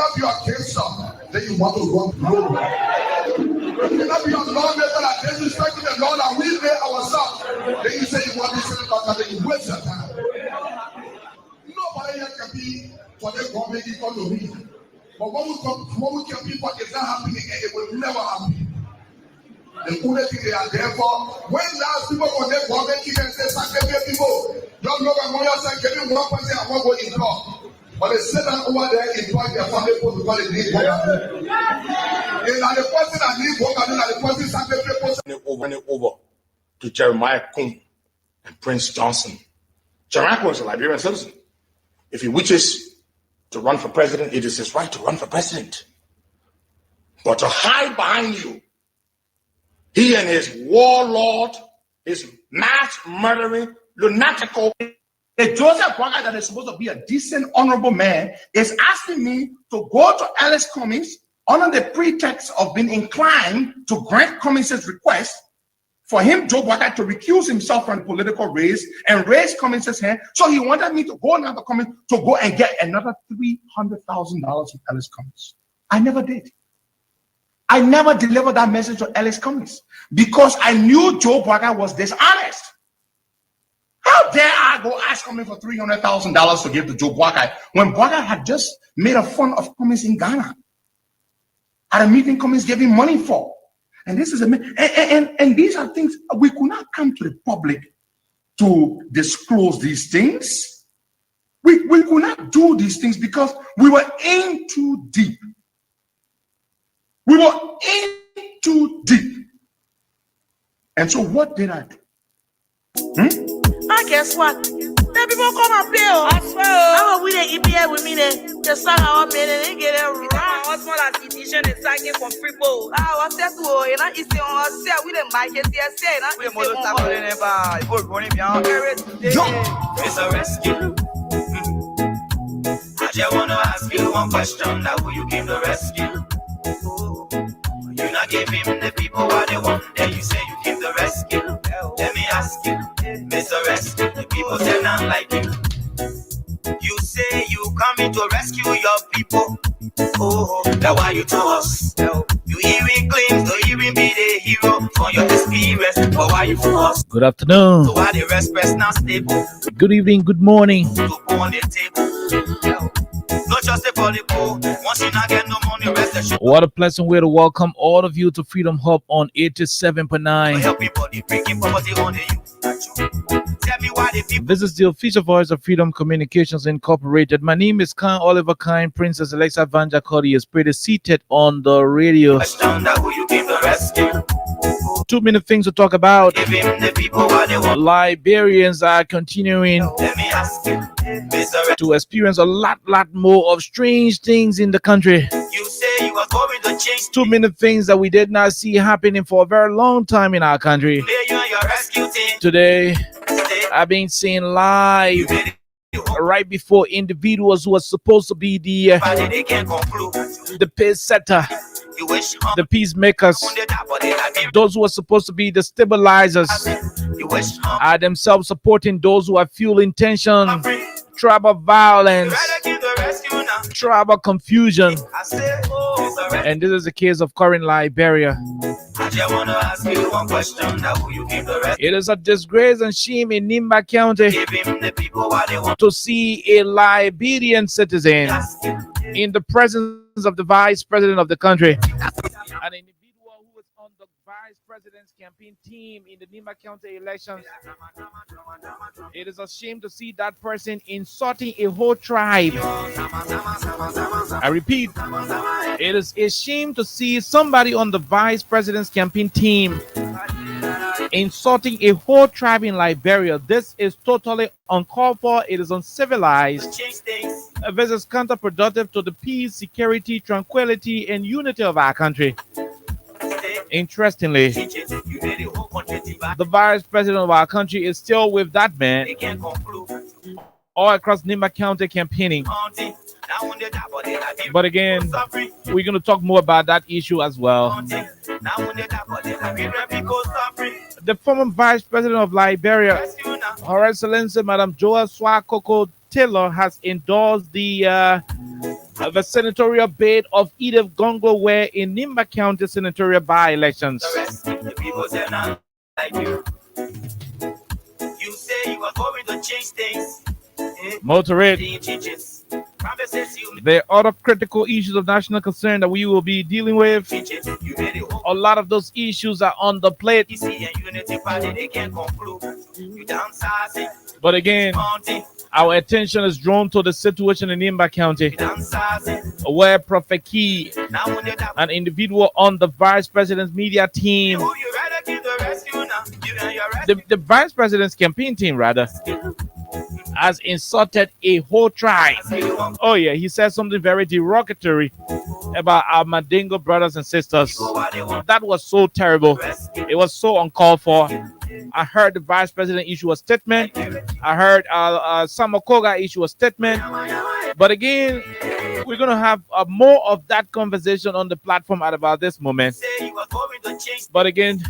cannot be a gangster, then you want to run global. You cannot be a lawmaker that disrespecting the law that we made ourselves. Then you say you want to send it back and then you waste your time. Nobody here can be for the government economy. But when we can be what is not happening and it will never happen. The only thing they are there for, when last people go there, government can say, "Sanctify people." Don't look at one say, "Give me 1%, I won't go in law." But they sit down over there in their family because they need work. And the person that need work, and the person sanctify over to Jeremiah Kum and Prince Johnson. Jeremiah was a Liberian citizen. If he wishes to run for president, it is his right to run for president. But to hide behind you, he and his warlord, his mass murdering, lunatical, the Joseph Boakai that is supposed to be a decent, honorable man, is asking me to go to Alice Cummings under the pretext of being inclined to grant Cummings' request for him, Joe Boakai, to recuse himself from the political race and raise Cummings' hand. So he wanted me to go now to Cummings to go and get another $300,000 from Alice Cummings. I never did. I never delivered that message to Alice Cummings because I knew Joe Boakai was dishonest. How dare I go ask Cummings for $300,000 to give to Joe Boakai when Boakai had just made a fun of Cummings in Ghana at a meeting Cummings gave him money for? And this is and these are things we could not come to the public to disclose these things. We could not do these things because we were in too deep. We were in too deep. And so what did I do? I guess what? The people come and play. I swear. How we the EPA with me there? The song I made and they get it right. What's more like edition and singing from people. What's that to you? And it's on say we the mic and say na. We mo lo ta ko le ba. Ibo running behind. It's a rescue. I just wanna ask you one question. That who you came to rescue? You not give him the people what they want. Then you say you came to rescue. Let me ask you, Mr. Rescue, the people say not like you. You say you coming to rescue your people. Oh, that's why you told us. You even claim to even be the hero for your experience. But why you for us? Good afternoon. So why the respect not stable? Good evening, good morning. To go on the table. No just for the poor. Once you not get no money, rest the shit. What a pleasant way to welcome all of you to Freedom Hub on 87.9. Help everybody breaking poverty on the youth. Tell me why the people. This is the official voice of Freedom Communications Incorporated. My name is Khan Oliver Kine. Princess Alexa Vanja Cody is pretty seated on the radio. Who you came to rescue. 2 minute things to talk about. Give him the people what they want. Liberians are continuing Let me ask you, Mr. to experience a lot more of strange things in the country. You say you are going to change 2 minute things that we did not see happening for a very long time in our country. play you and your rescue team. Today, Stay. I've been seeing live You made it. right before individuals who are supposed to be the They can't conclude. pace setter, You wish the peacemakers, those who are supposed to be the stabilizers, you wish are themselves supporting those who are fueling tension, tribal violence, tribal confusion. I say, oh, And this is the case of current Liberia. I just want to ask you one question. Now who you came to rescue? It is a disgrace and shame in Nimba County Give him the people what they want. to see a Liberian citizen Ask him. in the presence of the vice president of the country, an individual who is on the vice president's campaign team in the Nimba County elections. It is a shame to see that person insulting a whole tribe. I repeat, it is a shame to see somebody on the vice president's campaign team insulting a whole tribe in Liberia. This is totally uncalled for. It is uncivilized. Change things. This is counterproductive to the peace, security, tranquility, and unity of our country. Interestingly, Change it. You made the whole country divide. the vice president of our country is still with that man They can't conclude. all across Nimba County campaigning. County. Now when they die, but they like But again, suffering. we're going to talk more about that issue as well. County. Now when they die, but they like people suffering. The former vice president of Liberia, Rescue now. Her Excellency Madam Joa Swakoko Taylor, has endorsed the the senatorial bid of Edith Gongo were in Nimba County senatorial by-elections. The people say not like you. You say you are going to change things. Motorhead. Changes. Promises you There are other critical issues of national concern that we will be dealing with. changes. You made it home. A lot of those issues are on the plate. You see a unity party, they can't conclude. You downsizing, But again, mounting, our attention is drawn to the situation in Nimba County, downsizing. where Prophet Key, Now when they die, an individual on the vice president's media team, who you rather keep the rescue now? You and your rescue. the vice president's campaign team rather, has insulted a whole tribe. Oh yeah, he said something very derogatory about our Mandingo brothers and sisters. That was so terrible. It was so uncalled for. I heard the vice president issue a statement. I heard Samakoga issue a statement. But again, we're going to have more of that conversation on the platform at about this moment. Say you are going to change. But again,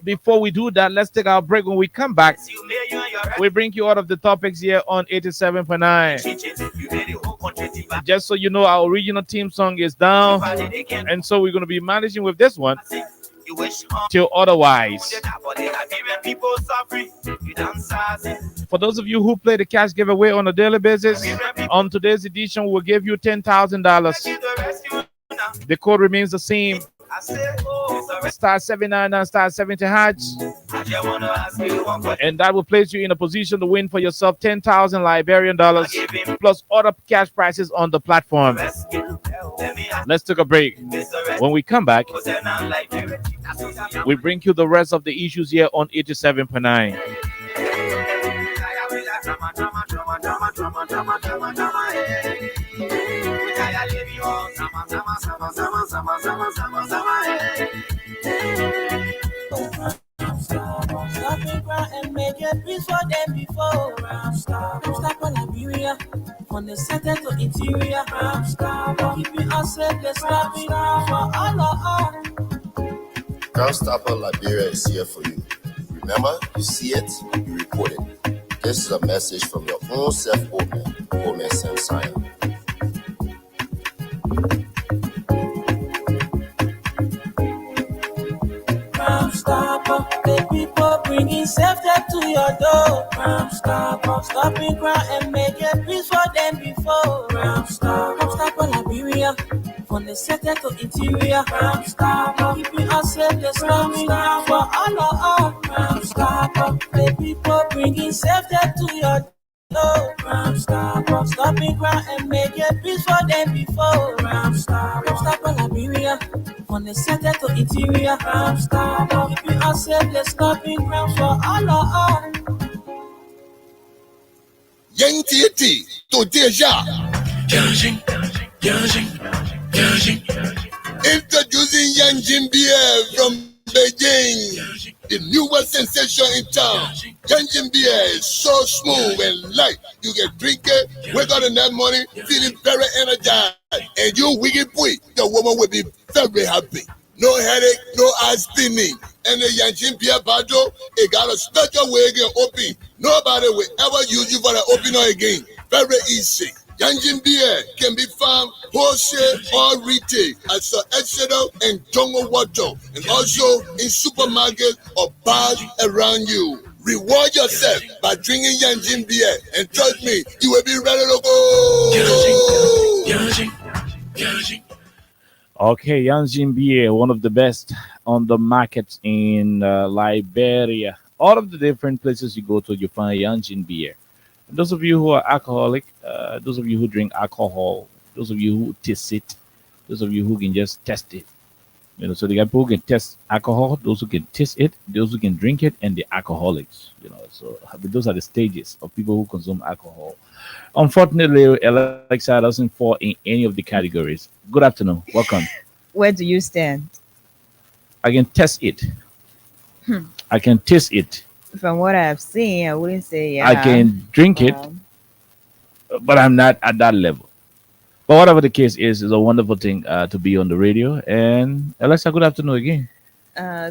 before we do that, let's take our break. When we come back, You made you and your rescue. we bring you all of the topics here on 87.9. Changes. You made the whole country divide. Just so you know, our original theme song is down. Party, they can't And so we're going to be managing with this one say you wish on. till otherwise. But they are giving people suffering. You downsizing. For those of you who play the cash giveaway on a daily basis, on today's edition, we'll give you $10,000. Keep the rescue now. The code remains the same. I say, oh, it's a rescue. Star 799, star 70 hatch. I just want to ask you one question. And that will place you in a position to win for yourself 10,000 Liberian dollars Give him plus other cash prizes on the platform. rescue. Let me ask Let's take a break. Mr. Rescue. When we come back, Was there not like you? That's what I'm we bring you the rest of the issues here on 87.9. Stop and cry and make it peace for them before. Stop on Liberia, from the center to interior. Stop, keeping us safe, let's stop it for all of us. Crime Stopper Liberia is here for you. Remember, you see it, you report it. This is a message from your own self, Omen Samsaya. Crime Stopper, the people bringing safety to your door. Crime Stopper, stopping crime and make it peace for them before. Crime Stopper Liberia, from the center to interior. Crime Stopper, keeping us safe, let's stop it for all of us. Crime Stopper, the people bringing safety to your door. Crime Stopper, stopping crime and make it peace for them before. Crime Stopper Liberia, from the center to interior. Crime Stopper, keeping us safe, let's stop it crime for all of us. Yang Tieti to Deja. Introducing Yang Jimbie from Beijing, the newest sensation in town. Yang Jimbie is so smooth and light. You can drink it, wake up in that morning feeling very energized. And you wicked boy, the woman will be very happy. No headache, no eye spinning. And the Yang Jimbie bottle, it got a special way again open. Nobody will ever use you for the opener again. Very easy. Yanjin beer can be found wholesale or retail at Sir Exeter and Tongo Water, and also in supermarkets or bars around you. Reward yourself by drinking Yanjin beer, and trust me, you will be ready to go. Okay, Yanjin beer, one of the best on the market in Liberia. All of the different places you go to, you find Yanjin beer. Those of you who are alcoholic, those of you who drink alcohol, those of you who taste it, those of you who can just test it. You know, so the people who can test alcohol, those who can taste it, those who can drink it, and the alcoholics. You know, so those are the stages of people who consume alcohol. Unfortunately, Alexa doesn't fall in any of the categories. Good afternoon, welcome. Where do you stand? I can test it. I can taste it. From what I've seen, I wouldn't say yeah. I can drink it, but I'm not at that level. But whatever the case is, it's a wonderful thing to be on the radio. And Alexa, good afternoon again.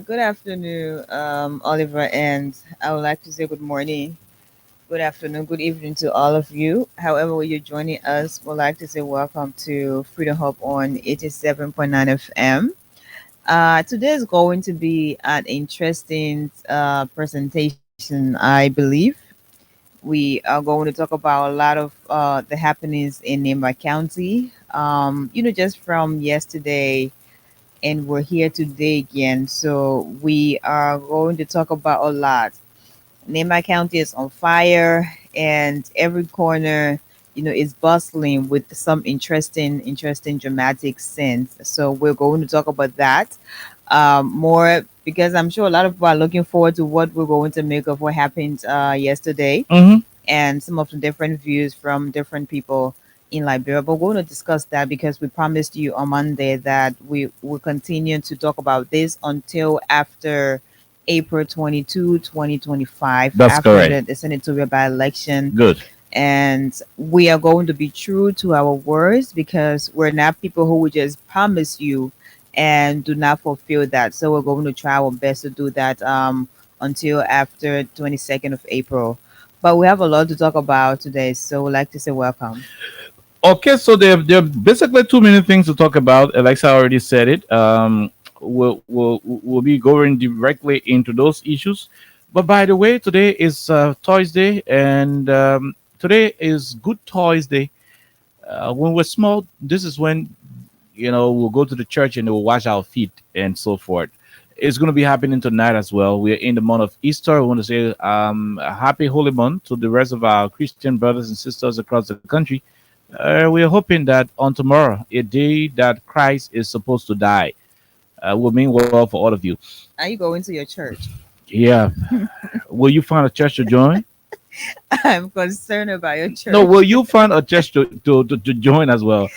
Good afternoon, Oliver, and I would like to say good morning Good afternoon, good evening to all of you. However, you're joining us, we'd like to say welcome to Freedom Hub on 87.9 FM. Today is going to be an interesting presentation, I believe. We are going to talk about a lot of the happenings in Nima County. Just from yesterday, and we're here today again. So we are going to talk about a lot. Nema County is on fire, and every corner, is bustling with some interesting dramatic scenes. So we're going to talk about that more because I'm sure a lot of people are looking forward to what we're going to make of what happened yesterday Mm-hmm. and some of the different views from different people in Liberia. But we're going to discuss that because we promised you on Monday that we will continue to talk about this until after April 22, 2025, That's after correct. the senatorial by election. Good. And we are going to be true to our words because we're not people who will just promise you and do not fulfill that. So we're going to try our best to do that until after 22nd of April. But we have a lot to talk about today, so we'd like to say welcome. Okay, so there are basically too many things to talk about. Alexa already said it. We'll be going directly into those issues. But by the way, today is Thursday, and today is Good Thursday. When we're small, this is when we'll go to the church and we'll wash our feet and so forth. It's going to be happening tonight as well. We're in the month of Easter. We want to say a happy holy month to the rest of our Christian brothers and sisters across the country. We're hoping that on tomorrow, a day that Christ is supposed to die, will mean well for all of you. Are you going to your church? Yeah. Will you find a church to join? I'm concerned about your No, church. will you find a church to join as well?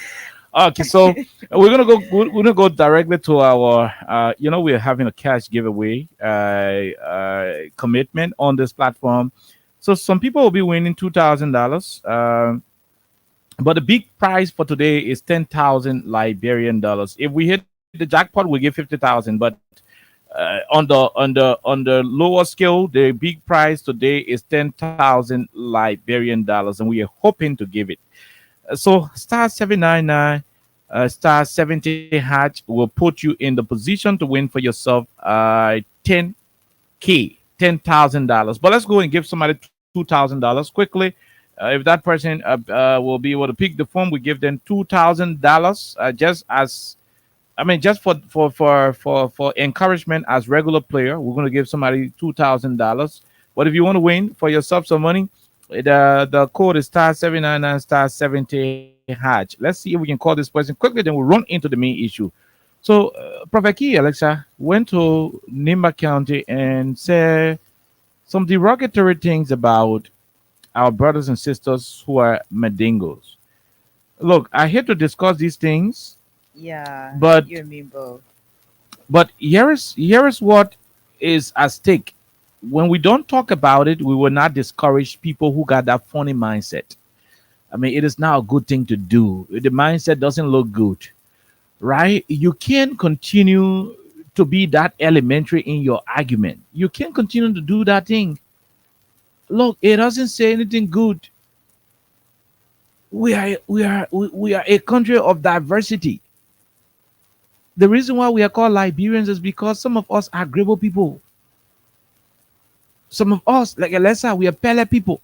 Okay, so we're gonna go directly to our we're having a cash giveaway commitment on this platform. So some people will be winning $2,000. But the big prize for today is 10,000 Liberian dollars. If we hit the jackpot, we give 50,000. But on the lower scale, the big prize today is 10,000 Liberian dollars, and we are hoping to give it. So star 799 star 70 hatch will put you in the position to win for yourself 10K, $10,000. But let's go and give somebody $2,000 quickly. If that person will be able to pick the phone, we give them $2,000 just as I mean, just for encouragement as regular player. We're going to give somebody $2,000. But if you want to win for yourself some money, the code is star 799 star 70 hatch. Let's see if we can call this person quickly. Then we'll run into the main issue. So, Prophet Key Alexa went to Nimba County and said some derogatory things about our brothers and sisters who are Mandingos. Look, I hate to discuss these things, Yeah, but you and me both. here is what is at stake. When we don't talk about it, we will not discourage people who got that funny mindset. I mean, it is now a good thing to do. The mindset doesn't look good, right? You can't continue to be that elementary in your argument. You can't continue to do that thing. Look, it doesn't say anything good. We are a country of diversity. The reason why we are called Liberians is because some of us are Grebo people. Some of us, like Alessa, we are Pele people.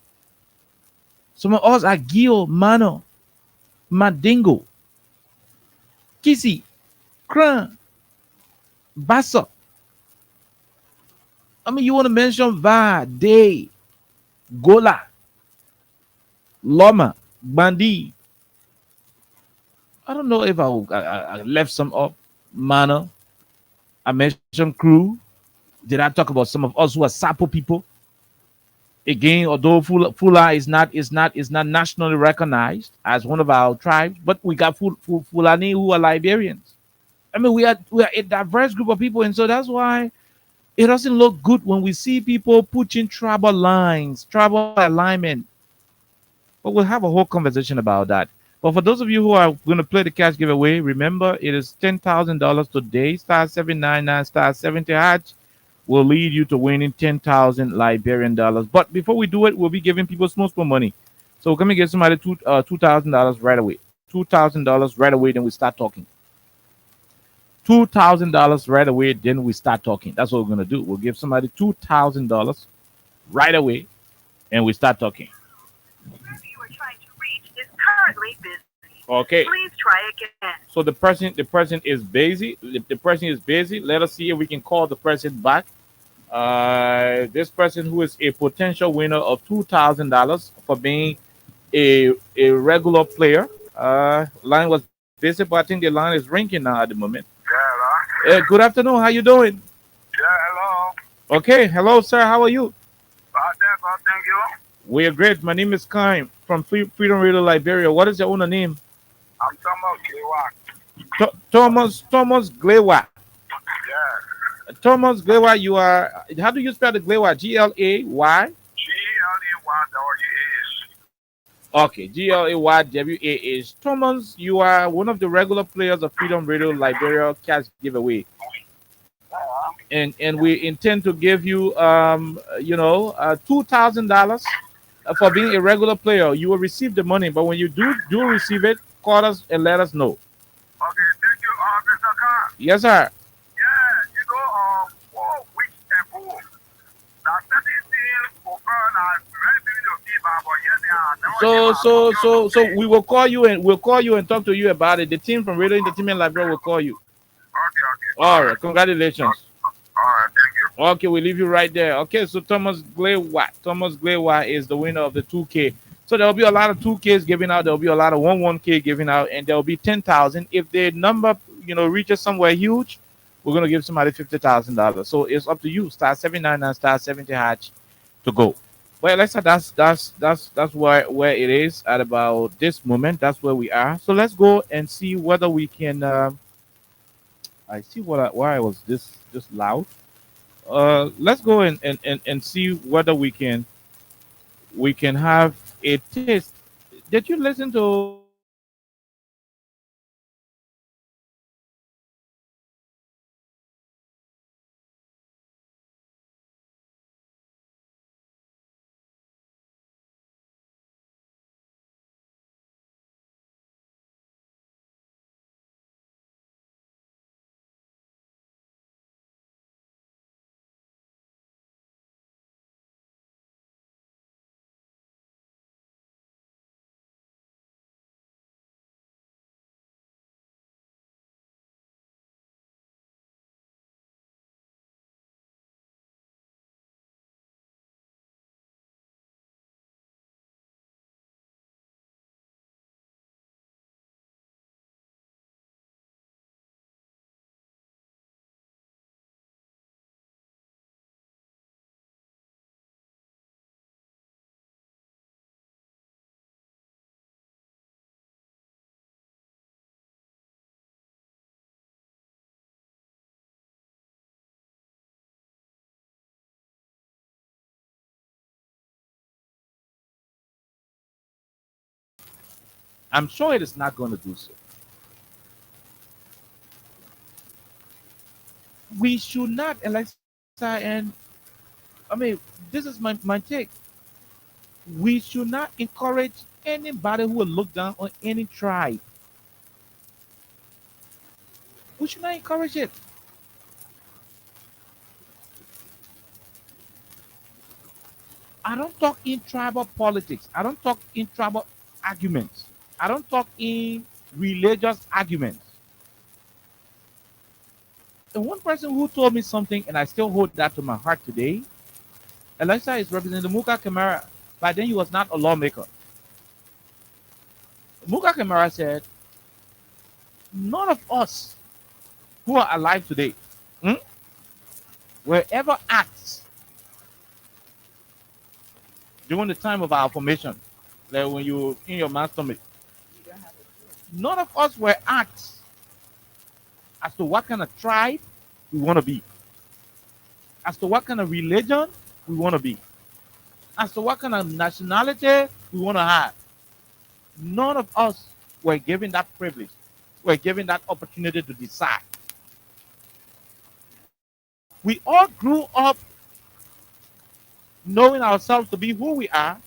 Some of us are Gio, Mano, Mandingo, Kisi, Kran, Bassa. I mean, you want to mention Va, Day, Gola, Loma, Bandi. I don't know if I left some up. Mano, I mentioned Crew. Did I talk about some of us who are Sapo people? Again, although Fula is not nationally recognized as one of our tribes, but we got Fulani who are Liberians. I mean, we are a diverse group of people, and so that's why it doesn't look good when we see people pushing tribal lines, tribal alignment. But we'll have a whole conversation about that. But for those of you who are going to play the cash giveaway, remember it is $10,000 today. Star 799 star 70 hatch. will lead you to winning 10,000 Liberian dollars. But before we do it, we'll be giving people small money. So we're gonna give somebody $2,000 right away. $2,000 right away. Then we start talking. $2,000 right away. Then we start talking. That's what we're gonna do. We'll give somebody $2,000 right away, and we start talking. You are trying to reach is currently busy. Okay. Please try again. So the person is busy. The person is busy. Let us see if we can call the person back. This person who is a potential winner of $2,000 for being a regular player. Line was busy, but I think the line is ringing now at the moment. Hello. Good afternoon. How you doing? Yeah, hello. Okay. Hello, sir. How are you? Thank you. We are great. My name is Kaim from Freedom Radio Liberia. What is your owner name? I'm Thomas Klewa. Thomas Glewa. Yeah. Thomas Glewa, you are. How do you spell the Glewa? Glay? GLEYWAH. Okay, GLAYWAH. Thomas, you are one of the regular players of Freedom Radio Liberia cash giveaway, and we intend to give you $2,000 for being a regular player. You will receive the money, but when you do receive it, call us and let us know. Okay, thank you, Mr. Khan. Yes, sir. Yeah, 4 weeks ago, that certain thing occurred as very beautiful people, but yet they are never So we will call you and talk to you about it. The team from Radio Entertainment Library will call you. Okay. All right, congratulations. All right, thank you. Okay, we leave you right there. Okay, so Thomas Glewa is the winner of the 2K. So there'll be a lot of 2Ks giving out. There'll be a lot of 1K giving out, and there'll be 10,000. If the number reaches somewhere huge, we're gonna give somebody $50,000. So it's up to you. Star 799 star 70 hatch to go. Well, let's say that's where it is at about this moment. That's where we are. So let's go and see whether we can. I see why I was this loud. Let's go and see whether we can have a taste. Did you listen to I'm sure it is not going to do so. We should not, Alexa, and I mean, this is my take. We should not encourage anybody who will look down on any tribe. We should not encourage it. I don't talk in tribal politics. I don't talk in tribal arguments. I don't talk in religious arguments. And one person who told me something, and I still hold that to my heart today, Alexa is representing Muka Kamara. But then he was not a lawmaker. Muka Kamara said, none of us who are alive today hmm, were ever asked during the time of our formation, like when you were in your mom's stomach. None of us were asked as to what kind of tribe we want to be, as to what kind of religion we want to be, as to what kind of nationality we want to have. None of us were given that privilege, were given that opportunity to decide. We all grew up knowing ourselves to be who we are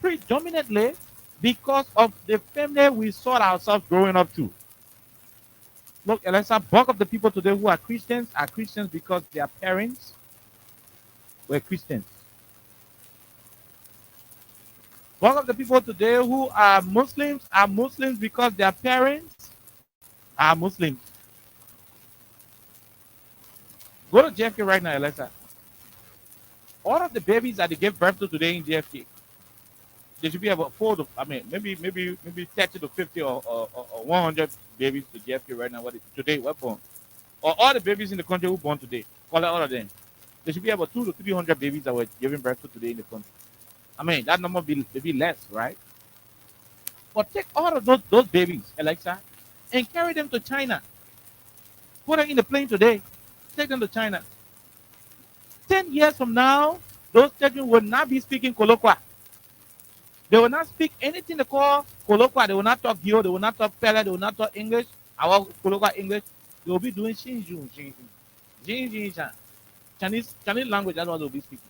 predominantly because of the family we saw ourselves growing up to. Look, Alexa, bulk of the people today who are Christians because their parents were Christians. Bulk of the people today who are Muslims because their parents are Muslims. Go to JFK right now, Alexa. All of the babies that they gave birth to today in JFK, there should be about maybe 30 to 50 or 100 babies to JFK right now. Today we're born, or all the babies in the country who born today. Call it all of them. There should be about 200 to 300 babies that were given birth to today in the country. That number be less, right? But take all of those babies, Alexa, and carry them to China. Put them in the plane today. Take them to China. 10 years from now, those children will not be speaking Kolokwa. They will not speak anything they call Kolokwa. They will not talk Gyo. They will not talk Pele. They will not talk English. Our Kolokwa English. They will be doing Xinju, Xinju, Chinese language. That's what they'll be speaking.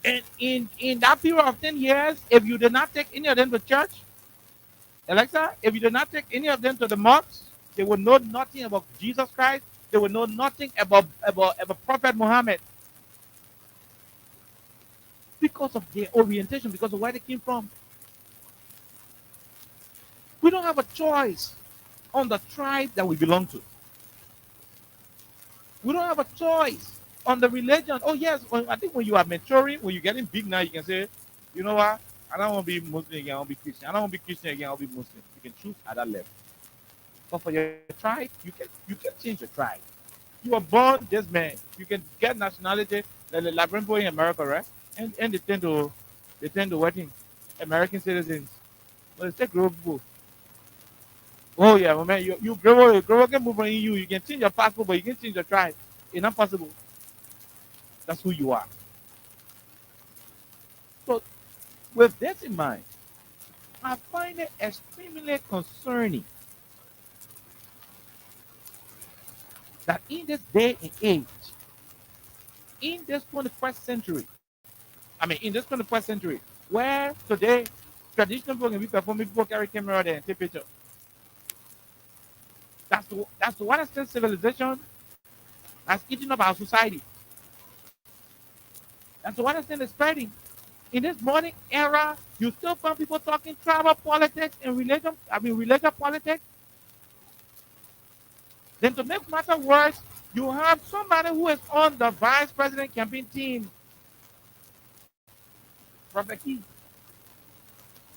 And in that period of 10 years, if you did not take any of them to church, Alexa, if you did not take any of them to the mosque, they will know nothing about Jesus Christ. They will know nothing about Prophet Muhammad because of their orientation, because of where they came from. We don't have a choice on the tribe that we belong to. We don't have a choice on the religion. Oh, yes, I think when you are maturing, when you're getting big now, you can say, you know what? I don't want to be Muslim again, I want to be Christian. I don't want to be Christian again, I'll be Muslim. You can choose at that level. But for your tribe, you can change your tribe. You were born this man. You can get nationality like people in America, right? And they tend to wedding American citizens. But it's still grow people. Oh yeah, well, man, you grow can move in you. You can change your passport, but you can change your tribe. It's not possible. That's who you are. So with this in mind, I find it extremely concerning that in this day and age, in this 21st century, in this 21st century, where today traditional people can be performing, people carry camera there and take pictures. That's to what extent civilization has eaten up our society. That's to what extent it's spreading. In this modern era, you still find people talking tribal politics and religion politics. Then to make matter worse, you have somebody who is on the vice president campaign team, Prophet Key.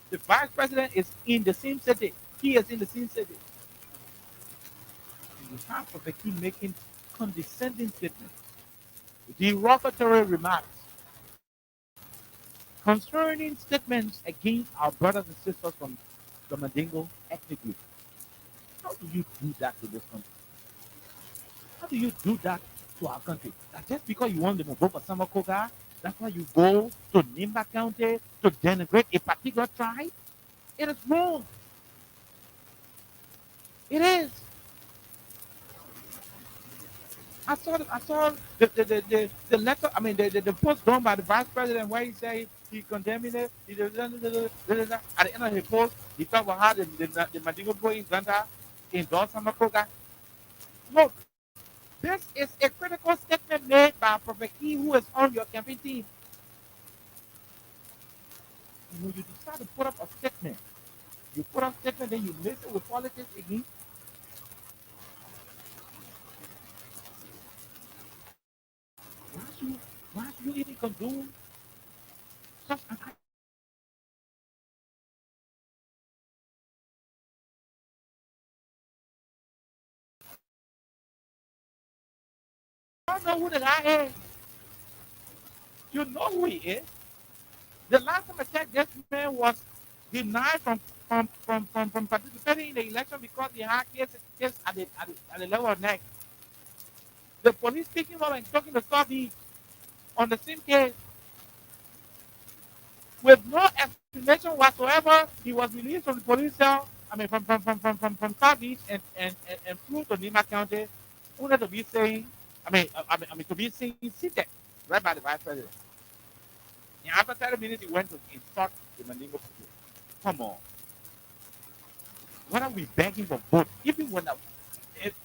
The vice president is in the same city. He is in the same city. And you have Prophet Key making condescending statements, derogatory remarks concerning statements against our brothers and sisters from the Mandingo ethnic group. How do you do that to this country? How do you do that to our country? That just because you want them to vote for Samakoga, that's why you go to Nimba County to denigrate a particular tribe? It is wrong. It is. I saw the letter, the post done by the vice president where he say he condemning it. At the end of his post, he talked about how the Mandingo boy in Uganda endorsed Samakoga. Look, this is a critical statement made by Prophet Key, who is on your campaign team. And when you decide to put up a statement, you put up a statement, then you mix it with politics again. Why should you even condone such an act? You don't know who the guy is. You know who he is. The last time I checked, this man was denied from participating in the election because he had cases at the level of neck. The police picking him up and talking to Saudi on the same case with no explanation whatsoever. He was released from the police cell from Southeast and flew to Nima County, wanted to be saying, to be seen seated right by the vice president. And after 30 minutes, he went to insult the Mandingo people. Come on. What are we begging for vote? Even when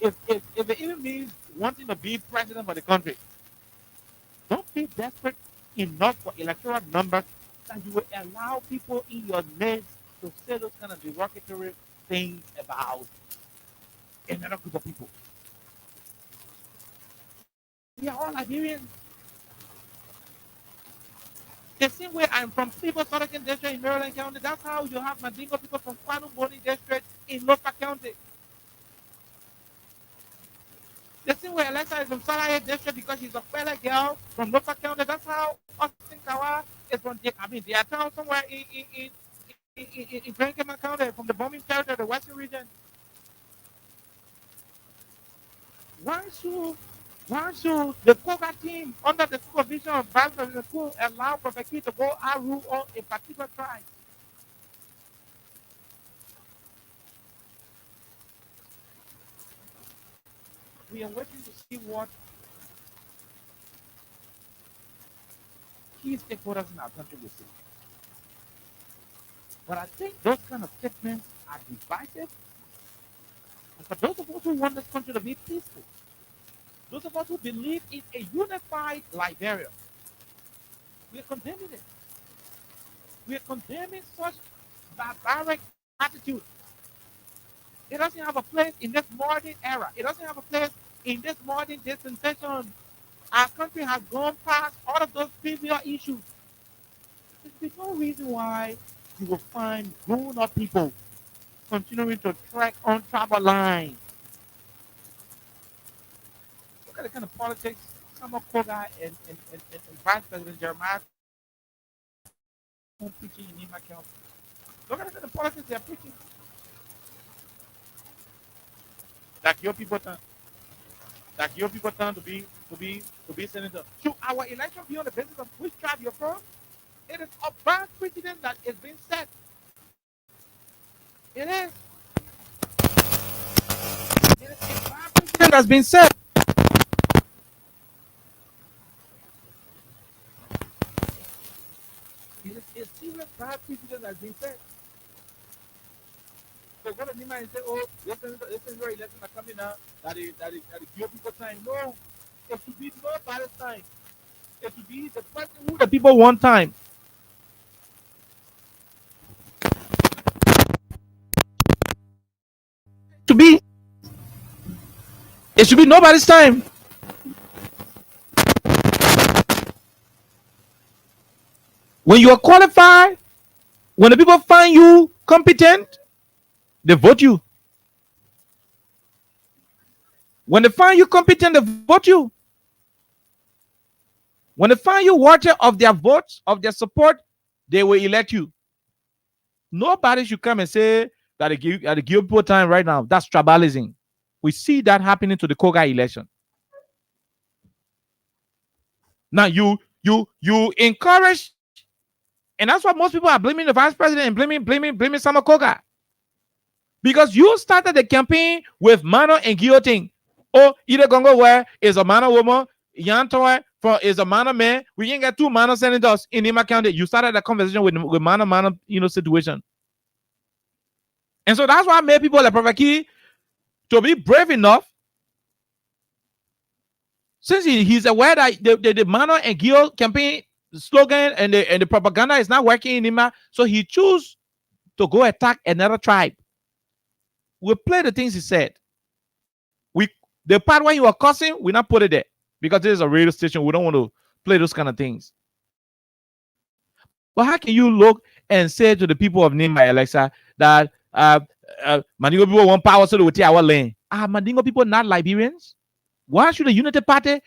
if it even means wanting to be president for the country, don't be desperate enough for electoral numbers that you will allow people in your midst to say those kind of derogatory things about another group of people. We are all Liberians. The same way I'm from People Southern District in Maryland County, that's how you have Mandingo people from Kwanu Boni District in Lofa County. The same way Alexa is from Salaya District because she's a fellow girl from Lofa County. That's how Austin Kawa is from their town somewhere in Grand Cayman County from the bombing territory, the Western region. Why should the Koga team under the supervision of Vice President Cool allow Prophet to go out rule on a particular tribe? We are waiting to see what key stakeholders in our country will say. But I think those kind of statements are divisive. And for those of us who want this country to be peaceful, those of us who believe in a unified Liberia, we are condemning it. We are condemning such barbaric attitude. It doesn't have a place in this modern era. It doesn't have a place in this modern dispensation. Our country has gone past all of those trivial issues. There's no reason why you will find grown-up people continuing to trek on tribal lines. Look at the kind of politics some of Koga and Vice President Jeremiah preaching in Nima County. Look at the kind of politics they're preaching. Like your people turn to be senator. Should our election be on the basis of which tribe you're from? It is a bad precedent that is being set. It is. It is a bad precedent that's been set. It is a serious bad precedent that's been set. So go to Nima and say, oh, this is where elections are coming now, that is your people time. No, it should be nobody's time. It should be the person who the people want time. To be, it should be nobody's time. When you are qualified, when the people find you competent, they vote you. When they find you competent, they vote you. When they find you worthy of their votes, of their support, they will elect you. Nobody should come and say that they give people time right now. That's tribalism. We see that happening to the Koga election. Now you encourage, and that's what most people are blaming the vice president and blaming Sama Koga. Because you started the campaign with Mano and guillotine. Oh, either Gongo where is a Mano woman, Yantoy is a Mano man. We ain't got two Mano senators in Nima County. You started a conversation with Mano, situation. And so that's why I made people like Prophet Key to be brave enough, since he's aware that the Mano and Gio campaign slogan and the propaganda is not working in Nima, so he chose to go attack another tribe. We play the things he said. The part when you are cussing, we not put it there because this is a radio station. We don't want to play those kind of things. But how can you look and say to the people of Nima, Alexa, that Mandingo people want power so they will take our land? Are Mandingo people not Liberians? Why should the Unity Party,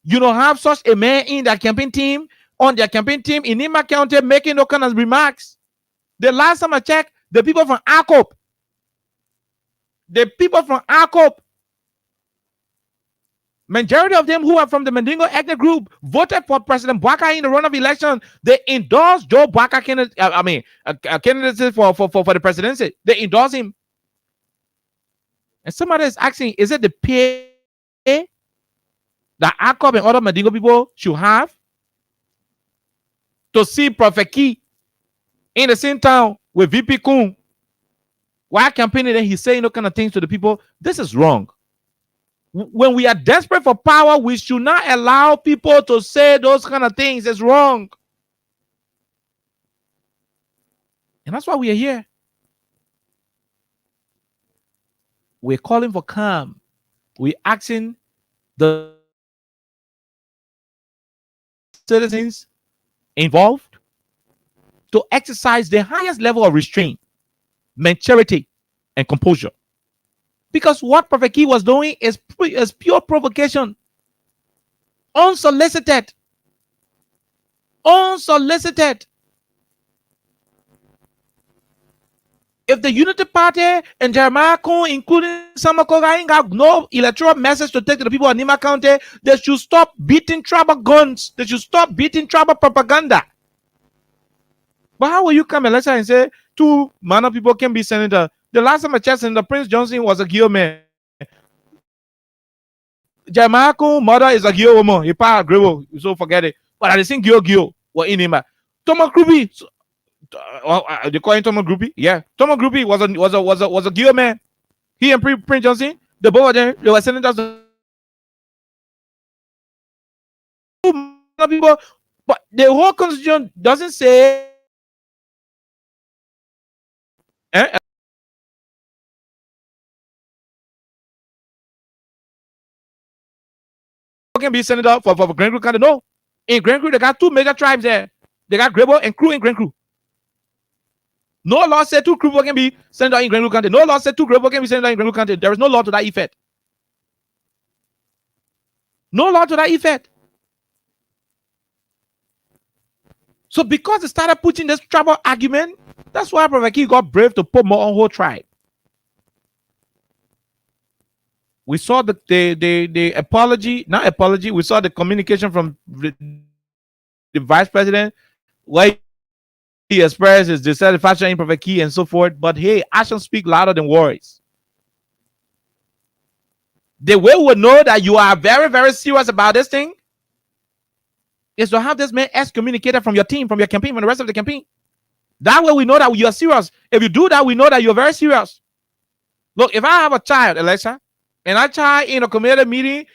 have such a man in their campaign team, on their campaign team in Nima County making no kind of remarks? The last time I checked, the people from Akop, majority of them who are from the Mandingo ethnic group voted for President Bwaka in the runoff election. They endorsed Joe Bwaka candidacy for the presidency. They endorsed him. And somebody is asking, is it the pay that ACOP and other Mandingo people should have to see Prophet Key in the same town with VP Kun while campaigning and he's saying no kind of things to the people? This is wrong. When we are desperate for power, we should not allow people to say those kind of things. It's wrong. And that's why we are here. We're calling for calm. We're asking the citizens involved to exercise the highest level of restraint, maturity, and composure. Because what Prophet Key was doing is pure provocation, unsolicited. Unsolicited. If the Unity Party and Jeremiah Kun, including Samakoga, ain't got no electoral message to take to the people of Nima County, they should stop beating tribal guns. They should stop beating tribal propaganda. But how will you come election and say two Mana people can be senator? The last time I checked, Senator Prince Johnson was a Gio man. Jeremiah Kun mother is a Gio woman. He part agreeable, so forget it. But I didn't think Gio were in him. Thomas Kruby. They call him Thomas Groupie. Yeah, Thomas Groupie was a Gio man. He and Prince Johnson, the both of them, they were senators. People, but the whole constitution doesn't say. Can be senator for Grand Crew County. No, in Grand Crew they got two major tribes there. They got Grebo and Crew in Grand Crew. No law said two Crew can be senator in Grand Crew County. No law said two Grebo can be senator in Grand Crew County. There is no law to that effect. No law to that effect. So because they started pushing this tribal argument, that's why Prophet Key got brave to put more on whole tribe. We saw the apology, not apology. We saw the communication from the vice president where he expressed his dissatisfaction in Prophet Key and so forth. But hey, actions speak louder than words. The way we know that you are very, very serious about this thing is to have this man excommunicated from your team, from your campaign, from the rest of the campaign. That way we know that you are serious. If you do that, we know that you're very serious. Look, if I have a child, Alexa, and a child in a community meeting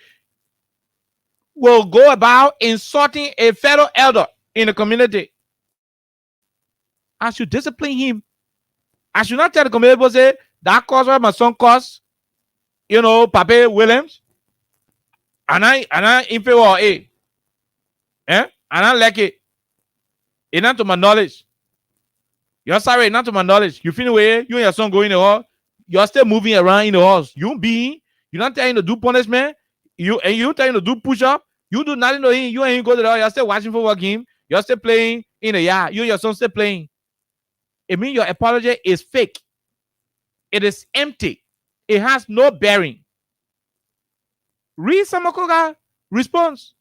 will go about insulting a fellow elder in the community, I should discipline him. I should not tell the community people, say, that cause where my son caused, Papa Williams, and I in favor of it. And I like it. It's not to my knowledge. You're sorry, not to my knowledge. You feel away, you and your son go in the hall, you're still moving around in the halls. You're not telling him to do punishment. You telling him to do push-up. You do nothing to him. You and him go to the hall. You're still watching football game. You're still playing in the yard. You and your son still playing. It means your apology is fake. It is empty. It has no bearing. Read Samakoga response.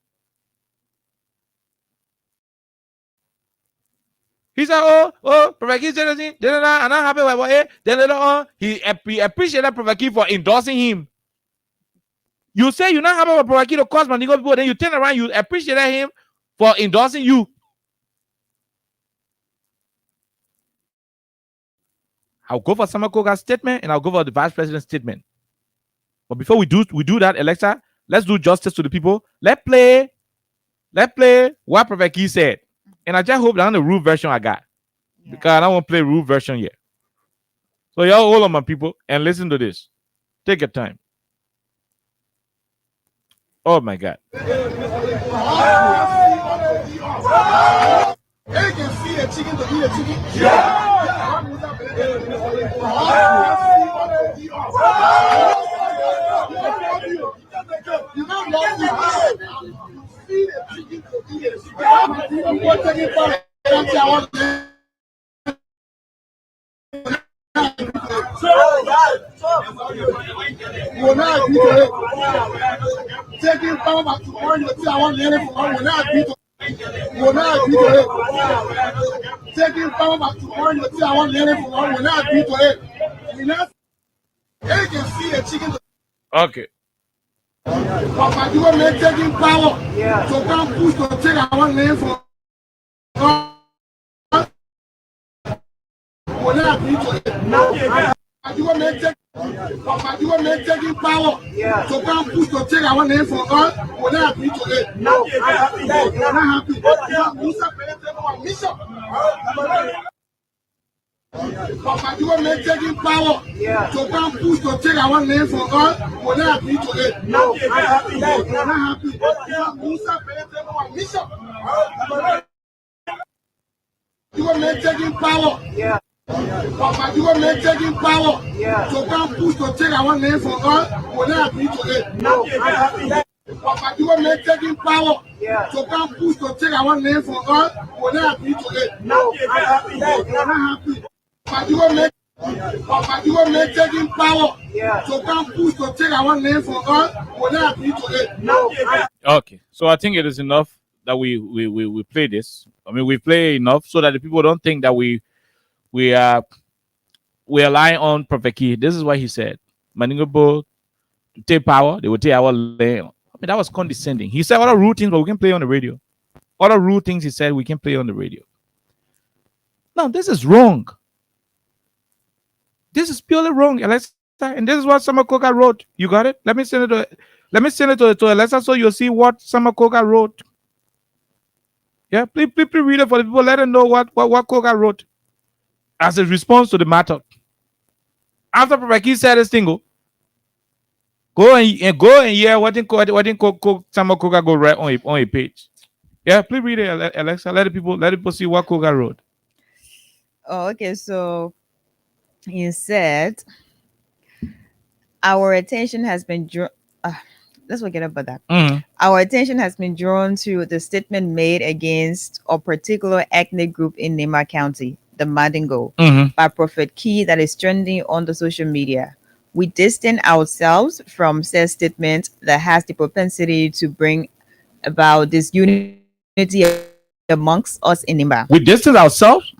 He said, Prophet Key said anything, and I'm happy about it. Then later on, he appreciated Prophet Key for endorsing him. You say you're not happy about Prophet Key to cause Mandingo people, then you turn around, you appreciate him for endorsing you. I'll go for Samakoga's statement and I'll go for the vice president's statement. But before we do that, Alexa, let's do justice to the people. Let's play what Prophet Key said. And I just hope that's the root version I got. Yeah. Because I don't want to play root version yet. So y'all hold on, my people, and listen to this. Take your time. Oh my God. They can see a chicken to eat a chicken. Yeah. You know taking power back to one, I want taking power back to one, I want They can see a chicken. Okay. Papa, you are taking power. Yeah. So come push to take our name for us. Will I agree to it? No. You are Papa, you are taking power. Yeah. So come push to take our name for us. Will I agree to it? No. I'm happy. You're not happy. Musa Pelé, Mission. Papa, you are taking power. Yeah. So come push to take our name for us. Will I agree to it? No. I'm happy. You're not happy. Musa Pelé, Mission. You are taking power. Yeah. Papa, you are taking power. Yeah. So come push to take our name for us. Will I agree to it? No. I'm happy. Papa, you are taking power. Yeah. So come push to take our name for us. Will I agree to it? No. I'm happy. You're not happy. Papa, you are taking power. Yeah. So come push to take our name for us. Will I agree to it? No. Okay. So I think it is enough that we play this. I mean, we play enough so that the people don't think that we are relying on Prophet Key. This is what he said. Maningobo to take power, they will take our land. I mean, that was condescending. He said other rude things, but we can play on the radio. Other rude things he said, we can play on the radio. No, this is wrong. This is purely wrong, Alexa. And this is what Summer Coca wrote. You got it? Let me send it to Alexa so you'll see what Summer Coca wrote. Yeah, please read it for the people. Let them know what Coca wrote as a response to the matter. After Prophet Key said this thing, go and hear what Summer Coca go right on a page. Yeah, please read it, Alexa. Let the people see what Coca wrote. Oh, okay. So he said, our attention has been drawn. Let's forget about that. Mm-hmm. Our attention has been drawn to the statement made against a particular ethnic group in Nema County, the Mandingo, by Prophet Key, that is trending on the social media. We distance ourselves from said statement that has the propensity to bring about disunity amongst us in Nema. We distance ourselves